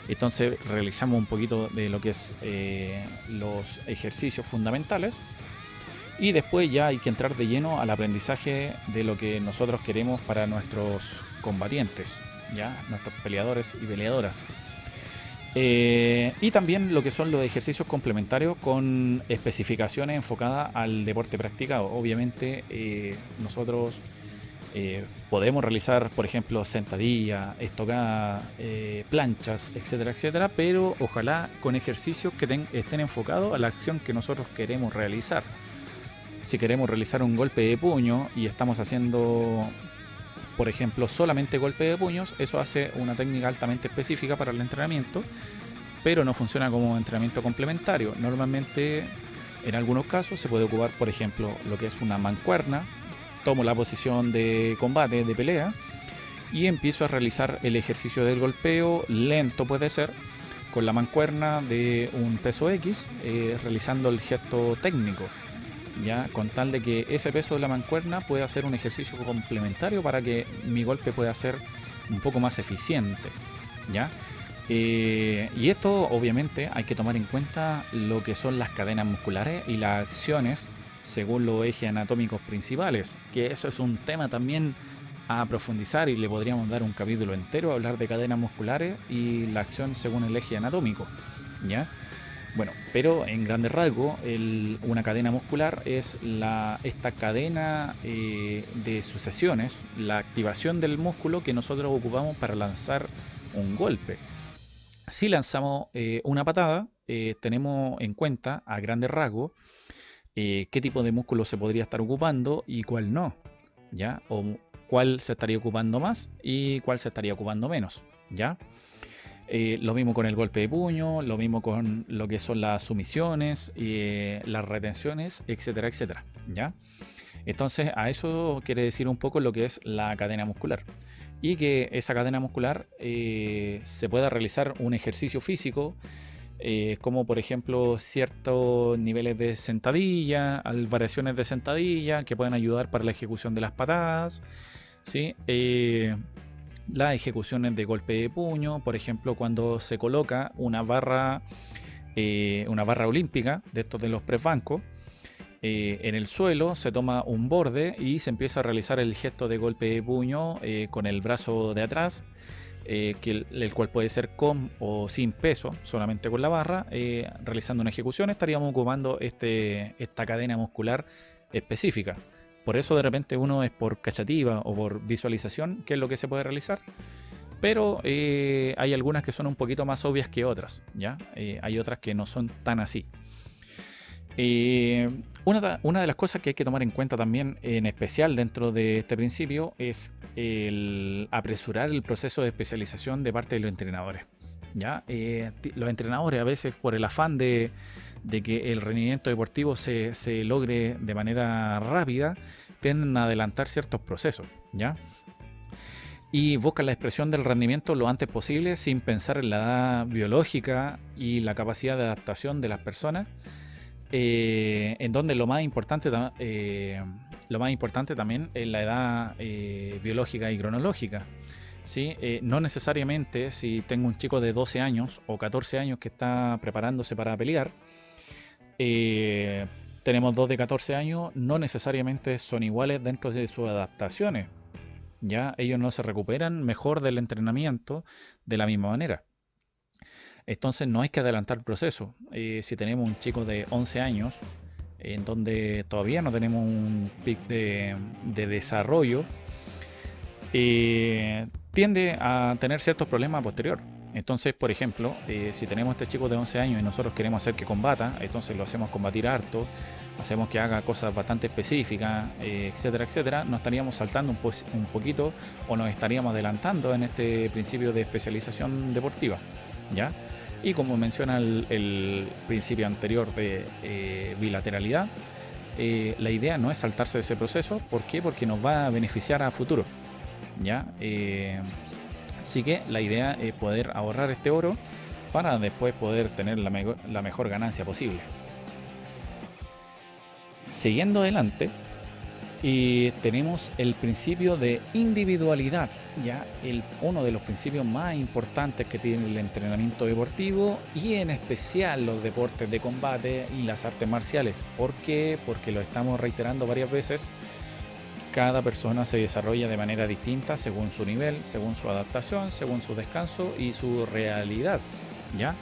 Entonces realizamos un poquito de lo que es los ejercicios fundamentales. Y después ya hay que entrar de lleno al aprendizaje de lo que nosotros queremos para nuestros combatientes, ya nuestros peleadores y peleadoras. Y también lo que son los ejercicios complementarios con especificaciones enfocadas al deporte practicado. Obviamente nosotros podemos realizar, por ejemplo, sentadilla, estocada, planchas, etcétera, etcétera, pero ojalá con ejercicios que estén enfocados a la acción que nosotros queremos realizar. Si queremos realizar un golpe de puño y estamos haciendo, por ejemplo, solamente golpe de puños, eso hace una técnica altamente específica para el entrenamiento, pero no funciona como entrenamiento complementario. Normalmente, en algunos casos, se puede ocupar, por ejemplo, lo que es una mancuerna. Tomo la posición de combate, de pelea, y empiezo a realizar el ejercicio del golpeo, lento puede ser, con la mancuerna de un peso X, realizando el gesto técnico, ya, con tal de que ese peso de la mancuerna pueda hacer un ejercicio complementario para que mi golpe pueda ser un poco más eficiente, ¿ya? Y esto obviamente hay que tomar en cuenta lo que son las cadenas musculares y las acciones según los ejes anatómicos principales, que eso es un tema también a profundizar y le podríamos dar un capítulo entero a hablar de cadenas musculares y la acción según el eje anatómico, ¿ya? Bueno, pero en grandes rasgos, una cadena muscular es esta cadena de sucesiones, la activación del músculo que nosotros ocupamos para lanzar un golpe. Si lanzamos una patada, tenemos en cuenta a grandes rasgos qué tipo de músculo se podría estar ocupando y cuál no, ¿ya? O cuál se estaría ocupando más y cuál se estaría ocupando menos, ¿ya? Lo mismo con el golpe de puño, lo mismo con lo que son las sumisiones, las retenciones, etcétera, etcétera, ¿ya? Entonces, a eso quiere decir un poco lo que es la cadena muscular. Y que esa cadena muscular se pueda realizar un ejercicio físico, como por ejemplo ciertos niveles de sentadilla, variaciones de sentadilla que pueden ayudar para la ejecución de las patadas, ¿sí? Las ejecuciones de golpe de puño, por ejemplo, cuando se coloca una barra olímpica de estos de los press bancos en el suelo, se toma un borde y se empieza a realizar el gesto de golpe de puño con el brazo de atrás, el cual puede ser con o sin peso, solamente con la barra. Realizando una ejecución estaríamos ocupando esta cadena muscular específica. Por eso de repente uno es por cachativa o por visualización, que es lo que se puede realizar. Pero hay algunas que son un poquito más obvias que otras, ¿ya? Hay otras que no son tan así. Una de las cosas que hay que tomar en cuenta también, en especial dentro de este principio, es el apresurar el proceso de especialización de parte de los entrenadores, ¿ya? Los entrenadores a veces por el afán de que el rendimiento deportivo se logre de manera rápida, tienden a adelantar ciertos procesos, ¿ya? Y buscan la expresión del rendimiento lo antes posible sin pensar en la edad biológica y la capacidad de adaptación de las personas, en donde lo más importante también es la edad biológica y cronológica, ¿sí? No necesariamente si tengo un chico de 12 años o 14 años que está preparándose para pelear, tenemos dos de 14 años, no necesariamente son iguales dentro de sus adaptaciones, ¿ya? Ellos no se recuperan mejor del entrenamiento de la misma manera. Entonces no hay que adelantar el proceso. Si tenemos un chico de 11 años en donde todavía no tenemos un pic de desarrollo, tiende a tener ciertos problemas a posterior. Entonces, por ejemplo, si tenemos este chico de 11 años y nosotros queremos hacer que combata, entonces lo hacemos combatir harto, hacemos que haga cosas bastante específicas, etcétera, etcétera, nos estaríamos saltando un poquito o nos estaríamos adelantando en este principio de especialización deportiva, ¿ya? Y como menciona el principio anterior de bilateralidad, la idea no es saltarse de ese proceso. ¿Por qué? Porque nos va a beneficiar a futuro, ¿ya? Así que la idea es poder ahorrar este oro para después poder tener la mejor ganancia posible. Siguiendo adelante, tenemos el principio de individualidad, ya uno de los principios más importantes que tiene el entrenamiento deportivo y en especial los deportes de combate y las artes marciales. ¿Por qué? Porque lo estamos reiterando varias veces. Cada persona se desarrolla de manera distinta según su nivel, según su adaptación, según su descanso y su realidad, ¿ya?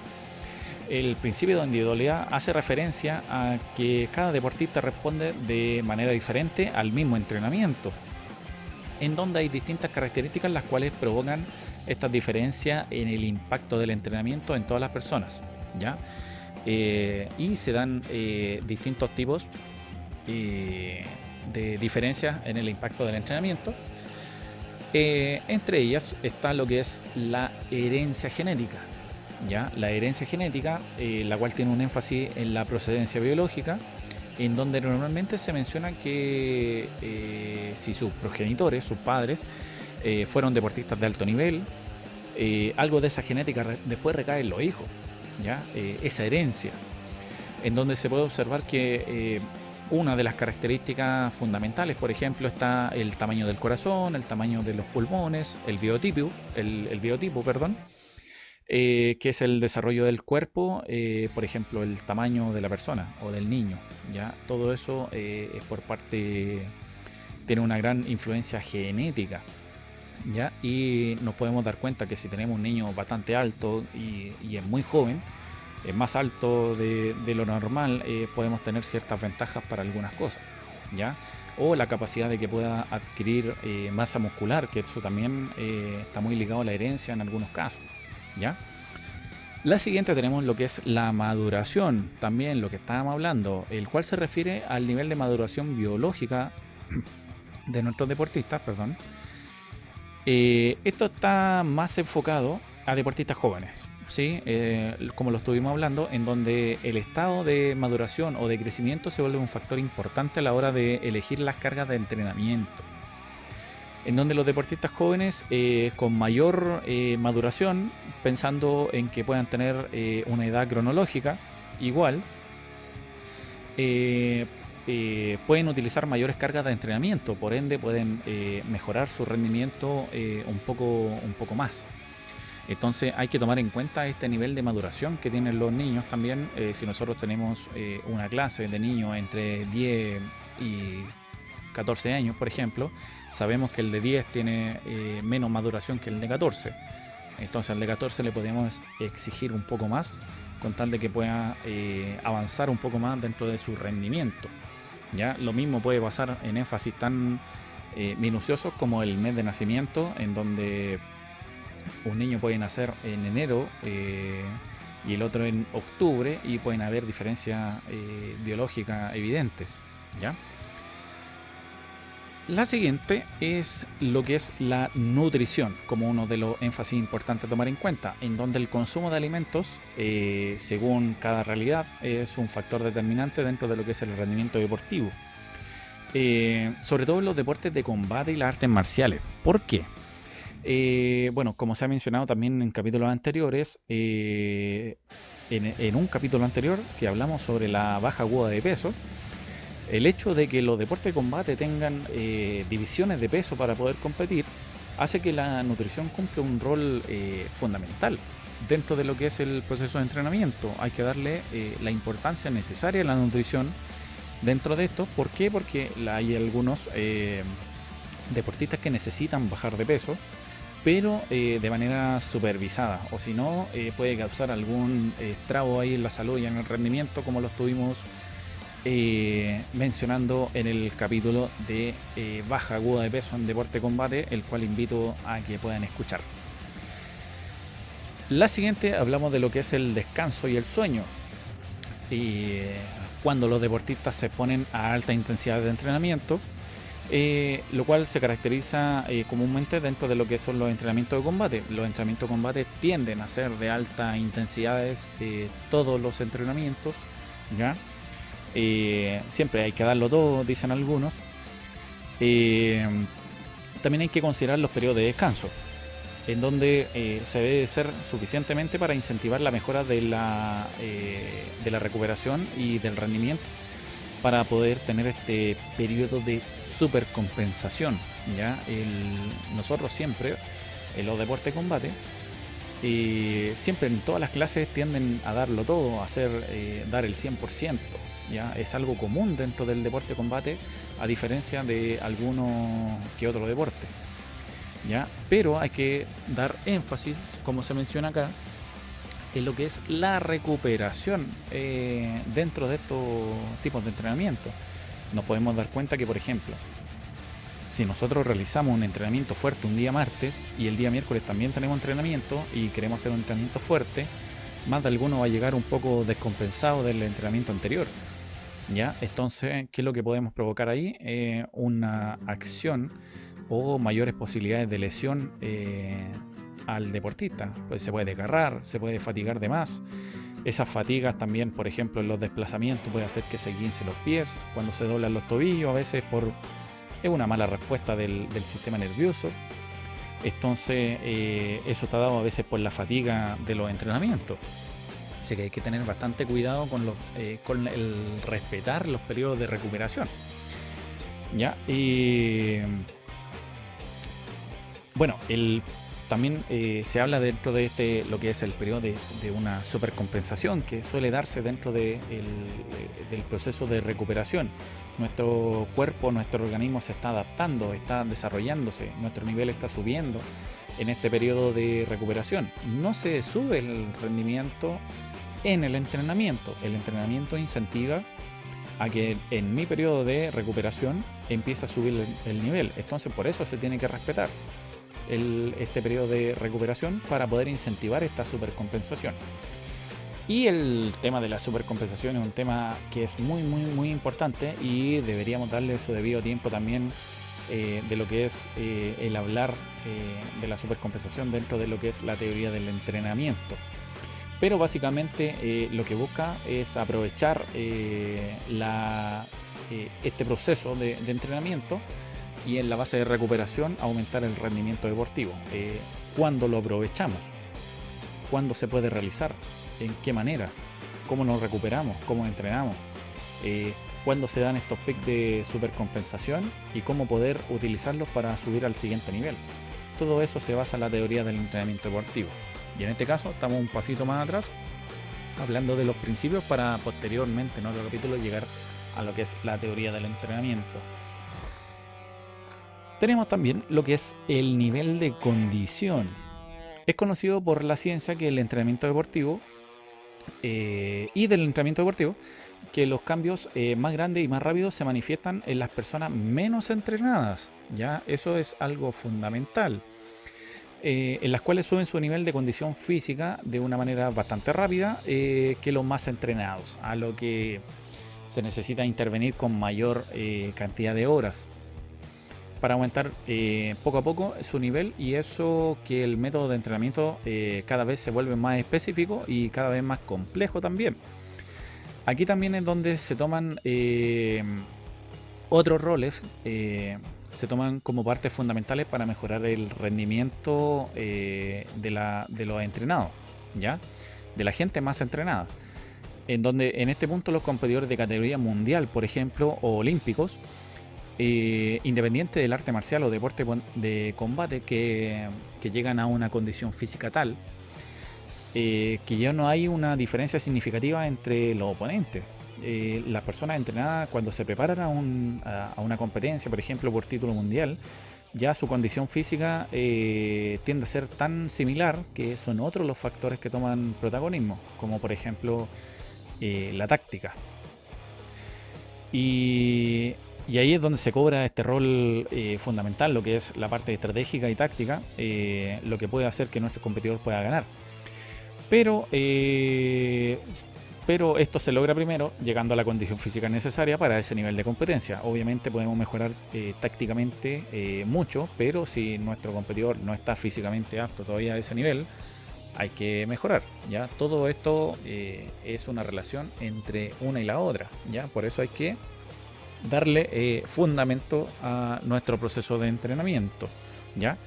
El principio de individualidad hace referencia a que cada deportista responde de manera diferente al mismo entrenamiento, en donde hay distintas características las cuales provocan estas diferencias en el impacto del entrenamiento en todas las personas, ¿ya? Y se dan distintos tipos de diferencias en el impacto del entrenamiento. Entre ellas está lo que es la herencia genética, ¿ya? La herencia genética, la cual tiene un énfasis en la procedencia biológica, en donde normalmente se menciona que si sus progenitores, sus padres, fueron deportistas de alto nivel, algo de esa genética después recae en los hijos, ¿ya? Esa herencia, en donde se puede observar que una de las características fundamentales, por ejemplo, está el tamaño del corazón, el tamaño de los pulmones, el biotipo, que es el desarrollo del cuerpo, por ejemplo, el tamaño de la persona o del niño, ¿ya? Todo eso es por parte, tiene una gran influencia genética, ¿ya? Y nos podemos dar cuenta que si tenemos un niño bastante alto y es muy joven, es más alto de lo normal, podemos tener ciertas ventajas para algunas cosas, ¿ya? O la capacidad de que pueda adquirir masa muscular, que eso también está muy ligado a la herencia en algunos casos, ¿ya? La siguiente tenemos lo que es la maduración, también lo que estábamos hablando, el cual se refiere al nivel de maduración biológica de nuestros deportistas, perdón. Esto está más enfocado a deportistas jóvenes, ¿sí? Como lo estuvimos hablando, en donde el estado de maduración o de crecimiento se vuelve un factor importante a la hora de elegir las cargas de entrenamiento, en donde los deportistas jóvenes con mayor maduración, pensando en que puedan tener una edad cronológica igual, pueden utilizar mayores cargas de entrenamiento, por ende pueden mejorar su rendimiento un poco más. Entonces hay que tomar en cuenta este nivel de maduración que tienen los niños también. Si nosotros tenemos una clase de niños entre 10 y 14 años, por ejemplo, sabemos que el de 10 tiene menos maduración que el de 14. Entonces al de 14 le podemos exigir un poco más con tal de que pueda avanzar un poco más dentro de su rendimiento, ¿ya? Lo mismo puede pasar en énfasis tan minuciosos como el mes de nacimiento, en donde un niño puede nacer en enero y el otro en octubre y pueden haber diferencias biológicas evidentes, ¿ya? La siguiente es lo que es la nutrición, como uno de los énfasis importantes a tomar en cuenta, en donde el consumo de alimentos, según cada realidad, es un factor determinante dentro de lo que es el rendimiento deportivo. Sobre todo en los deportes de combate y las artes marciales. ¿Por qué? Bueno, como se ha mencionado también en capítulos anteriores, en un capítulo anterior que hablamos sobre la baja aguda de peso, el hecho de que los deportes de combate tengan divisiones de peso para poder competir hace que la nutrición cumpla un rol fundamental dentro de lo que es el proceso de entrenamiento. Hay que darle la importancia necesaria a la nutrición dentro de esto. ¿Por qué? Porque hay algunos deportistas que necesitan bajar de peso, pero de manera supervisada, o si no puede causar algún estrago ahí en la salud y en el rendimiento, como lo estuvimos mencionando en el capítulo de baja aguda de peso en deporte de combate, el cual invito a que puedan escuchar. La siguiente hablamos de lo que es el descanso y el sueño. Cuando los deportistas se ponen a alta intensidad de entrenamiento, lo cual se caracteriza comúnmente dentro de lo que son los entrenamientos de combate. Los entrenamientos de combate tienden a ser de alta intensidades, todos los entrenamientos, ¿ya? Siempre hay que darlo todo, dicen algunos. También hay que considerar los periodos de descanso, en donde se debe ser suficientemente para incentivar la mejora de la recuperación y del rendimiento, para poder tener este periodo de supercompensación. ¿Ya? Nosotros siempre, en los deportes de combate, siempre en todas las clases tienden a darlo todo, a dar el 100%. ¿Ya? Es algo común dentro del deporte de combate, a diferencia de alguno que otro deporte. ¿Ya? Pero hay que dar énfasis, como se menciona acá, en lo que es la recuperación dentro de estos tipos de entrenamiento. Nos podemos dar cuenta que, por ejemplo, si nosotros realizamos un entrenamiento fuerte un día martes y el día miércoles también tenemos entrenamiento y queremos hacer un entrenamiento fuerte, más de alguno va a llegar un poco descompensado del entrenamiento anterior. ¿Ya? Entonces, ¿qué es lo que podemos provocar ahí? Una acción o mayores posibilidades de lesión al deportista. Pues se puede desgarrar, se puede fatigar de más. Esas fatigas también, por ejemplo, en los desplazamientos puede hacer que se guincen los pies, cuando se doblan los tobillos, a veces es una mala respuesta del sistema nervioso. Entonces, eso está dado a veces por la fatiga de los entrenamientos. Así que hay que tener bastante cuidado con el respetar los periodos de recuperación. ¿Ya? Bueno, también se habla dentro de lo que es el periodo de una supercompensación, que suele darse dentro del proceso de recuperación. Nuestro cuerpo, nuestro organismo se está adaptando, está desarrollándose, nuestro nivel está subiendo en este periodo de recuperación. No se sube el rendimiento en el entrenamiento. El entrenamiento incentiva a que en mi periodo de recuperación empiece a subir el nivel. Entonces, por eso se tiene que respetar este periodo de recuperación, para poder incentivar esta supercompensación. Y el tema de la supercompensación es un tema que es muy muy muy importante, y deberíamos darle su debido tiempo también, de lo que es el hablar de la supercompensación dentro de lo que es la teoría del entrenamiento. Pero básicamente lo que busca es aprovechar este proceso de entrenamiento, y en la base de recuperación aumentar el rendimiento deportivo. ¿Cuándo lo aprovechamos? ¿Cuándo se puede realizar? ¿En qué manera? ¿Cómo nos recuperamos? ¿Cómo entrenamos? ¿Cuándo se dan estos picos de supercompensación? ¿Y cómo poder utilizarlos para subir al siguiente nivel? Todo eso se basa en la teoría del entrenamiento deportivo. Y en este caso estamos un pasito más atrás, hablando de los principios, para posteriormente en otro capítulo llegar a lo que es la teoría del entrenamiento. Tenemos también lo que es el nivel de condición. Es conocido por la ciencia que el entrenamiento deportivo y del entrenamiento deportivo, que los cambios más grandes y más rápidos se manifiestan en las personas menos entrenadas. ¿Ya? Eso es algo fundamental. En las cuales suben su nivel de condición física de una manera bastante rápida que los más entrenados, a lo que se necesita intervenir con mayor cantidad de horas para aumentar poco a poco su nivel, y eso que el método de entrenamiento cada vez se vuelve más específico y cada vez más complejo también. Aquí también es donde se toman otros roles, se toman como partes fundamentales para mejorar el rendimiento de los entrenados, ¿ya? De la gente más entrenada. En donde en este punto los competidores de categoría mundial, por ejemplo, o olímpicos, independiente del arte marcial o deporte de combate, que llegan a una condición física tal que ya no hay una diferencia significativa entre los oponentes. Las personas entrenadas, cuando se preparan a una competencia, por ejemplo por título mundial, ya su condición física tiende a ser tan similar que son otros los factores que toman protagonismo, como por ejemplo la táctica. Y, y ahí es donde se cobra este rol fundamental, lo que es la parte estratégica y táctica, lo que puede hacer que nuestro competidor pueda ganar. Pero, pero esto se logra primero llegando a la condición física necesaria para ese nivel de competencia. Obviamente podemos mejorar tácticamente mucho, pero si nuestro competidor no está físicamente apto todavía a ese nivel, hay que mejorar. ¿Ya? Todo esto es una relación entre una y la otra. ¿Ya? Por eso hay que darle fundamento a nuestro proceso de entrenamiento. ¿Ya?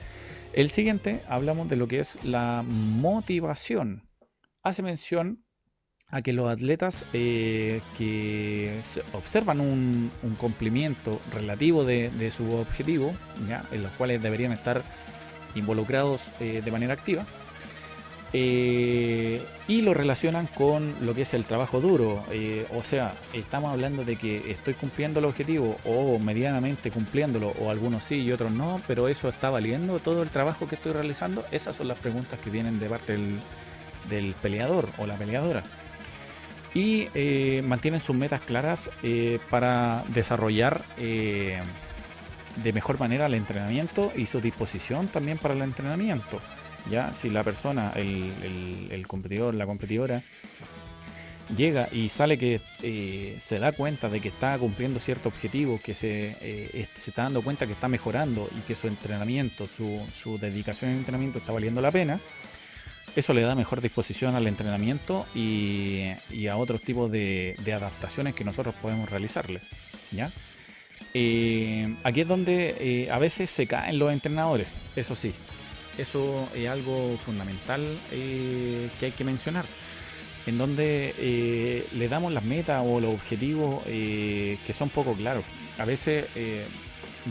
El siguiente hablamos de lo que es la motivación. Hace mención a que los atletas que observan un cumplimiento relativo de su objetivo, ¿ya? En los cuales deberían estar involucrados de manera activa, y lo relacionan con lo que es el trabajo duro. O sea, estamos hablando de que estoy cumpliendo el objetivo o medianamente cumpliéndolo, o algunos sí y otros no, pero eso está valiendo todo el trabajo que estoy realizando. Esas son las preguntas que vienen de parte del peleador o la peleadora. Y mantienen sus metas claras para desarrollar de mejor manera el entrenamiento y su disposición también para el entrenamiento. Ya, si la persona, el competidor, la competidora, llega y sale que se da cuenta de que está cumpliendo cierto objetivo, que se está dando cuenta que está mejorando y que su entrenamiento, su dedicación al entrenamiento está valiendo la pena, eso le da mejor disposición al entrenamiento y a otros tipos de adaptaciones que nosotros podemos realizarle. ¿Ya? Aquí es donde a veces se caen los entrenadores, eso sí. Eso es algo fundamental que hay que mencionar, en donde le damos las metas o los objetivos que son poco claros. A veces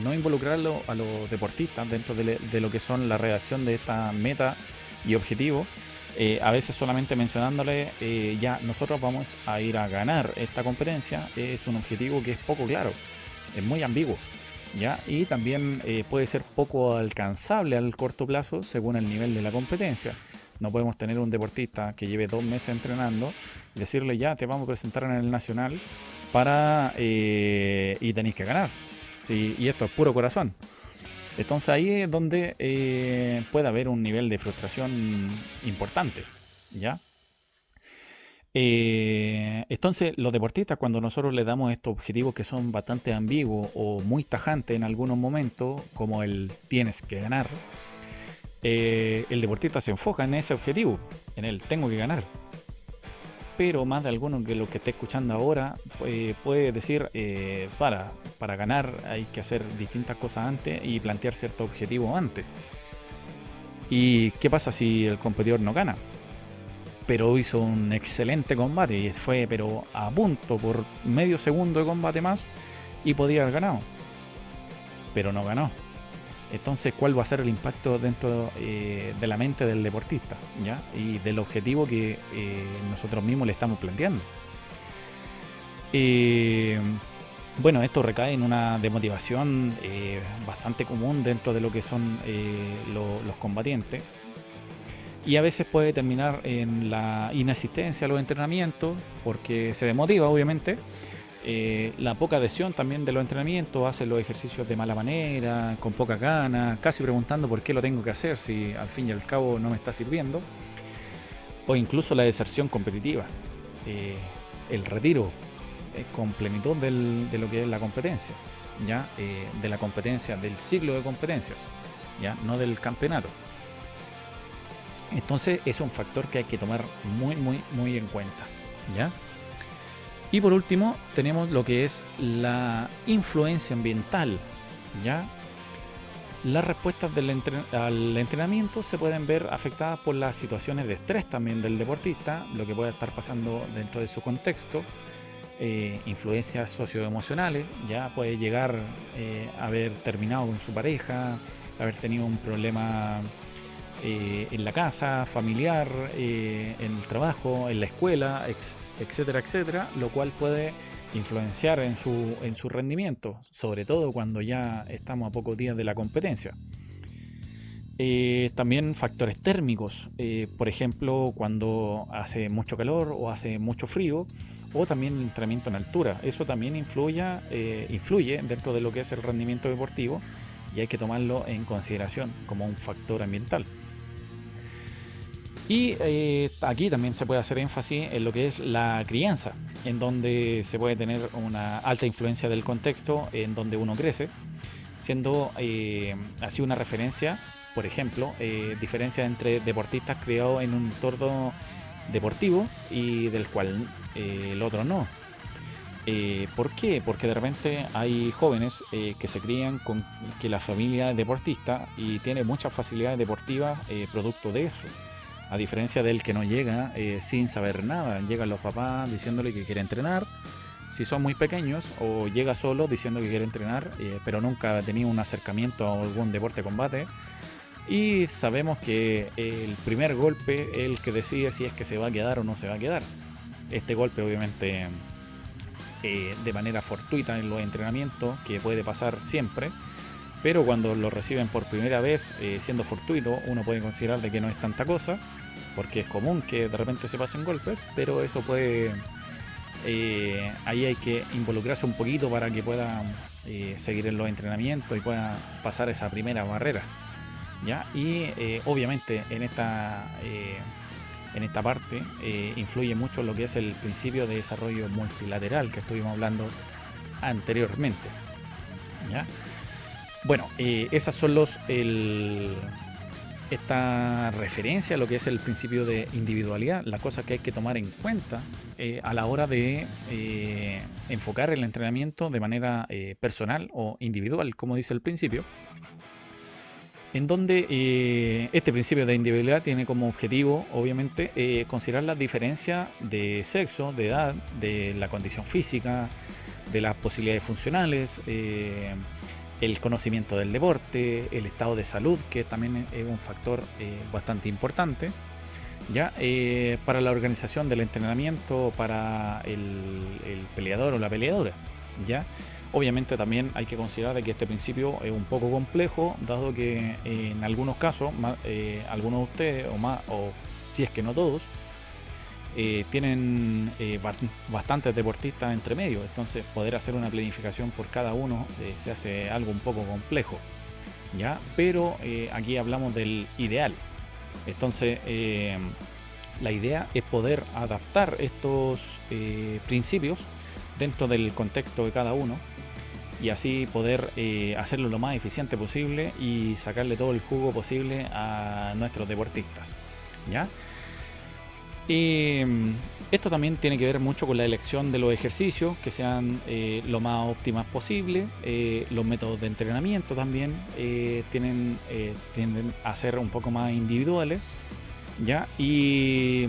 no involucrarlo a los deportistas dentro de lo que son la redacción de esta meta y objetivo. A veces solamente mencionándole ya nosotros vamos a ir a ganar esta competencia es un objetivo que es poco claro, es muy ambiguo. ¿Ya? Y también puede ser poco alcanzable al corto plazo según el nivel de la competencia. No podemos tener un deportista que lleve 2 meses entrenando y decirle ya te vamos a presentar en el nacional y tenéis que ganar. ¿Sí? Y esto es puro corazón. Entonces ahí es donde puede haber un nivel de frustración importante. ¿Ya? Entonces, los deportistas, cuando nosotros les damos estos objetivos que son bastante ambiguos o muy tajantes en algunos momentos, como el tienes que ganar, el deportista se enfoca en ese objetivo, en el tengo que ganar. Pero más de alguno que lo que esté escuchando ahora puede decir, para ganar hay que hacer distintas cosas antes y plantear ciertos objetivos antes. ¿Y qué pasa si el competidor no gana? Pero hizo un excelente combate y fue pero a punto por medio segundo de combate más y podía haber ganado, pero no ganó. Entonces, ¿cuál va a ser el impacto dentro de la mente del deportista? ¿Ya? Y del objetivo que nosotros mismos le estamos planteando. Bueno, esto recae en una demotivación bastante común dentro de lo que son los combatientes. Y a veces puede terminar en la inasistencia a los entrenamientos porque se demotiva, obviamente. La poca adhesión también de los entrenamientos, hace los ejercicios de mala manera, con poca ganas, casi preguntando por qué lo tengo que hacer si al fin y al cabo no me está sirviendo. O incluso la deserción competitiva, el retiro con plenitud de lo que es la competencia, ¿ya? De la competencia, del ciclo de competencias, ¿ya? No del campeonato. Entonces es un factor que hay que tomar muy en cuenta, ¿ya? Y por último tenemos lo que es la influencia ambiental, ¿ya? Las respuestas al entrenamiento se pueden ver afectadas por las situaciones de estrés también del deportista, lo que pueda estar pasando dentro de su contexto, influencias socioemocionales, ya puede llegar a haber terminado con su pareja, haber tenido un problema en la casa, familiar, en el trabajo, en la escuela, etcétera, etcétera, lo cual puede influenciar en su rendimiento, sobre todo cuando ya estamos a pocos días de la competencia. También factores térmicos, por ejemplo, cuando hace mucho calor o hace mucho frío, o también el entrenamiento en altura. Eso también influye dentro de lo que es el rendimiento deportivo y hay que tomarlo en consideración como un factor ambiental. Y aquí también se puede hacer énfasis en lo que es la crianza, en donde se puede tener una alta influencia del contexto en donde uno crece, siendo así una referencia, por ejemplo, diferencia entre deportistas criados en un entorno deportivo y del cual el otro no. ¿Por qué? Porque de repente hay jóvenes que se crían con que la familia es deportista y tiene muchas facilidades deportivas producto de eso. A diferencia del que no llega sin saber nada, llegan los papás diciéndole que quiere entrenar, si son muy pequeños, o llega solo diciendo que quiere entrenar, pero nunca ha tenido un acercamiento a algún deporte de combate. Y sabemos que el primer golpe es el que decide si es que se va a quedar o no se va a quedar. Este golpe obviamente de manera fortuita en los entrenamientos, que puede pasar siempre, pero cuando lo reciben por primera vez siendo fortuito, uno puede considerar de que no es tanta cosa, porque es común que de repente se pasen golpes, pero eso puede... ahí hay que involucrarse un poquito para que pueda seguir en los entrenamientos y pueda pasar esa primera barrera, ¿ya? Y obviamente en esta parte influye mucho lo que es el principio de desarrollo multilateral que estuvimos hablando anteriormente, ¿ya? Bueno, esas son esta referencia a lo que es el principio de individualidad, las cosas que hay que tomar en cuenta a la hora de enfocar el entrenamiento de manera personal o individual, como dice el principio, en donde este principio de individualidad tiene como objetivo, obviamente, considerar las diferencias de sexo, de edad, de la condición física, de las posibilidades funcionales, el conocimiento del deporte, el estado de salud, que también es un factor bastante importante, ¿ya? Para la organización del entrenamiento, para el peleador o la peleadora, ¿ya? Obviamente también hay que considerar que este principio es un poco complejo, dado que en algunos casos, algunos de ustedes, o si es que no todos, tienen bastantes deportistas entre medio, entonces poder hacer una planificación por cada uno se hace algo un poco complejo, ¿ya? Pero aquí hablamos del ideal, entonces la idea es poder adaptar estos principios dentro del contexto de cada uno y así poder hacerlo lo más eficiente posible y sacarle todo el jugo posible a nuestros deportistas, ¿ya? Esto también tiene que ver mucho con la elección de los ejercicios, que sean lo más óptimas posible. Los métodos de entrenamiento también tienden a ser un poco más individuales, ¿ya? Y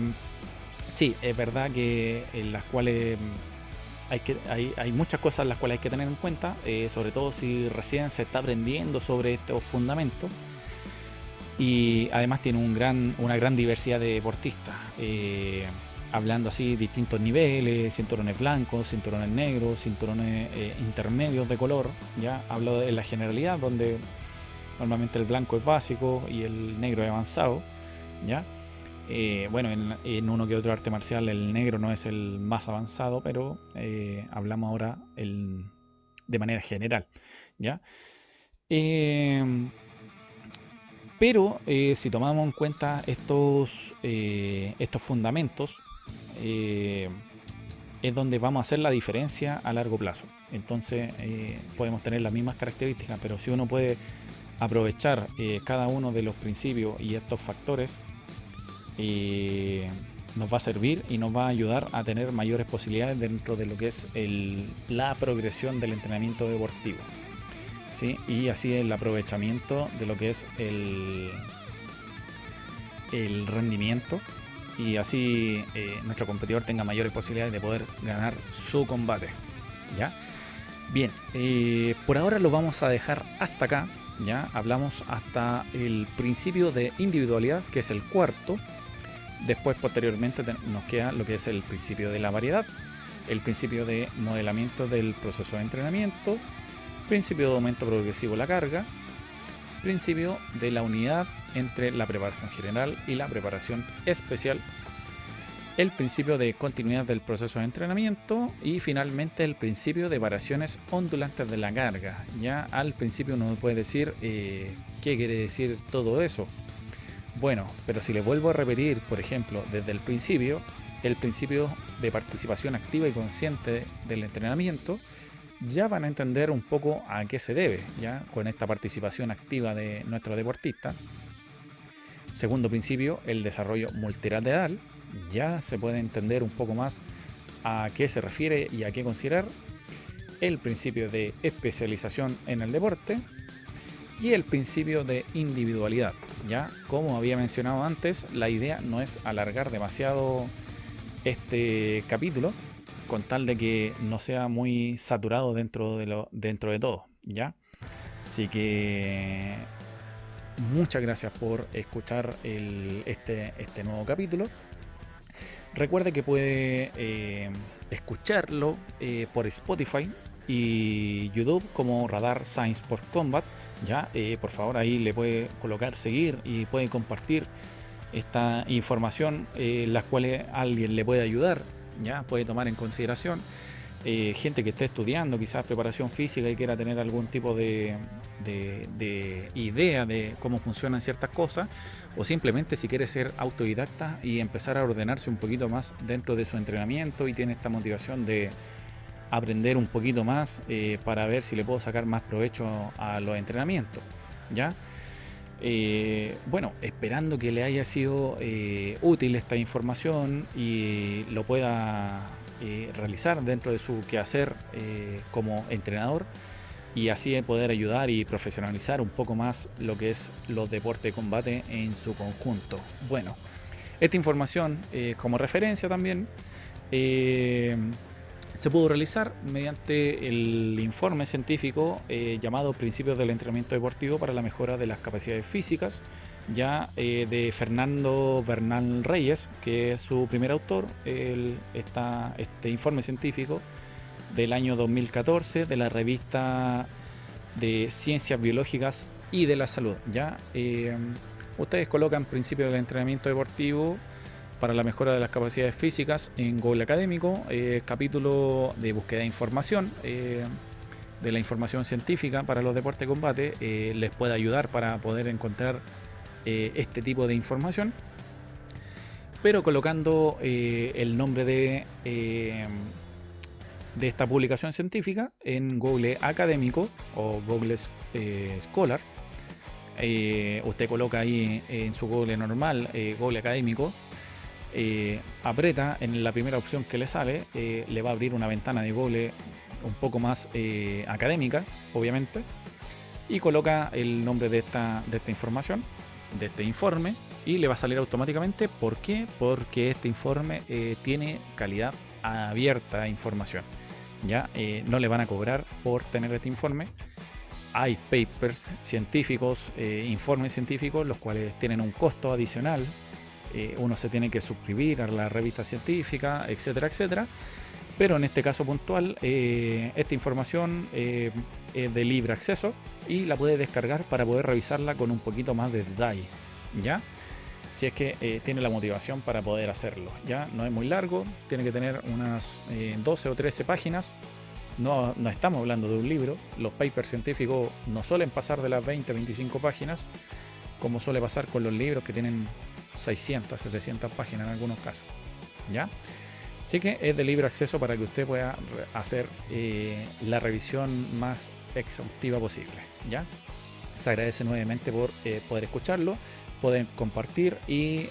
sí, es verdad que en las cuales hay muchas cosas en las cuales hay que tener en cuenta, sobre todo si recién se está aprendiendo sobre estos fundamentos. Y además tiene una gran diversidad de deportistas, hablando así distintos niveles, cinturones blancos, cinturones negros, cinturones intermedios de color, ya hablo de la generalidad, donde normalmente el blanco es básico y el negro es avanzado, ya. Bueno, en uno que otro arte marcial el negro no es el más avanzado, pero hablamos ahora de manera general, ya. Pero si tomamos en cuenta estos fundamentos, es donde vamos a hacer la diferencia a largo plazo. Entonces podemos tener las mismas características, pero si uno puede aprovechar cada uno de los principios y estos factores, nos va a servir y nos va a ayudar a tener mayores posibilidades dentro de lo que es la progresión del entrenamiento deportivo. ¿Sí? Y así el aprovechamiento de lo que es el rendimiento y así nuestro competidor tenga mayores posibilidades de poder ganar su combate, ¿ya? Bien, por ahora lo vamos a dejar hasta acá, ¿ya? Hablamos hasta el principio de individualidad, que es el cuarto. Después, posteriormente, nos queda lo que es el principio de la variedad, el principio de modelamiento del proceso de entrenamiento, principio de aumento progresivo de la carga, principio de la unidad entre la preparación general y la preparación especial, el principio de continuidad del proceso de entrenamiento y finalmente el principio de variaciones ondulantes de la carga. Ya al principio uno puede decir qué quiere decir todo eso. Bueno, pero si le vuelvo a repetir, por ejemplo, desde el principio de participación activa y consciente del entrenamiento, ya van a entender un poco a qué se debe, ya con esta participación activa de nuestro deportista. Segundo principio, el desarrollo multilateral, ya se puede entender un poco más a qué se refiere y a qué considerar. El principio de especialización en el deporte y el principio de individualidad. Ya, como había mencionado antes, la idea no es alargar demasiado este capítulo, con tal de que no sea muy saturado dentro de todo, ¿ya? Así que muchas gracias por escuchar este nuevo capítulo. Recuerde que puede escucharlo por Spotify y YouTube como Radar Science por Combat. Ya, por favor, ahí le puede colocar seguir y puede compartir esta información, las cuales alguien le puede ayudar, ya puede tomar en consideración. Gente que esté estudiando quizás preparación física y quiera tener algún tipo de idea de cómo funcionan ciertas cosas, o simplemente si quiere ser autodidacta y empezar a ordenarse un poquito más dentro de su entrenamiento y tiene esta motivación de aprender un poquito más para ver si le puedo sacar más provecho a los entrenamientos, ¿ya? Bueno, esperando que le haya sido útil esta información y lo pueda realizar dentro de su quehacer como entrenador, y así poder ayudar y profesionalizar un poco más lo que es los deportes de combate en su conjunto. Bueno, esta información como referencia también se pudo realizar mediante el informe científico llamado Principios del Entrenamiento Deportivo para la Mejora de las Capacidades Físicas, ya de Fernando Bernal Reyes, que es su primer autor. Este informe científico del año 2014 de la revista de Ciencias Biológicas y de la Salud. Ya ustedes colocan Principios del Entrenamiento Deportivo para la mejora de las capacidades físicas en Google Académico, capítulo de búsqueda de información, de la información científica para los deportes de combate, les puede ayudar para poder encontrar este tipo de información, pero colocando el nombre de esta publicación científica en Google Académico o Google Scholar. Usted coloca ahí en su Google normal, Google Académico, aprieta en la primera opción que le sale, le va a abrir una ventana de Google un poco más académica, obviamente, y coloca el nombre de esta información, de este informe, y le va a salir automáticamente. ¿Por qué? Porque este informe tiene calidad abierta de información. Ya no le van a cobrar por tener este informe. Hay papers científicos, informes científicos, los cuales tienen un costo adicional. Uno se tiene que suscribir a la revista científica, etcétera, etcétera. Pero en este caso puntual, esta información es de libre acceso y la puede descargar para poder revisarla con un poquito más de detalle, ¿ya? Si es que tiene la motivación para poder hacerlo, ¿ya? No es muy largo, tiene que tener unas 12 o 13 páginas. No estamos hablando de un libro. Los papers científicos no suelen pasar de las 20-25 páginas, como suele pasar con los libros que tienen 600, 700 páginas en algunos casos, ¿ya? Así que es de libre acceso para que usted pueda hacer la revisión más exhaustiva posible, ¿ya? Se agradece nuevamente por poder escucharlo, poder compartir y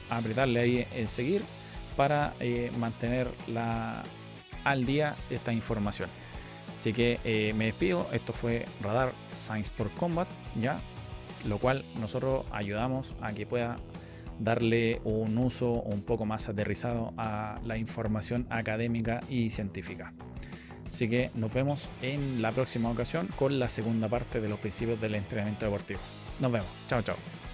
apretarle ahí en seguir para mantener al día esta información. Así que me despido. Esto fue Radar Science por Combat, ¿ya? Lo cual nosotros ayudamos a que pueda darle un uso un poco más aterrizado a la información académica y científica. Así que nos vemos en la próxima ocasión con la segunda parte de los principios del entrenamiento deportivo. Nos vemos. Chao, chao.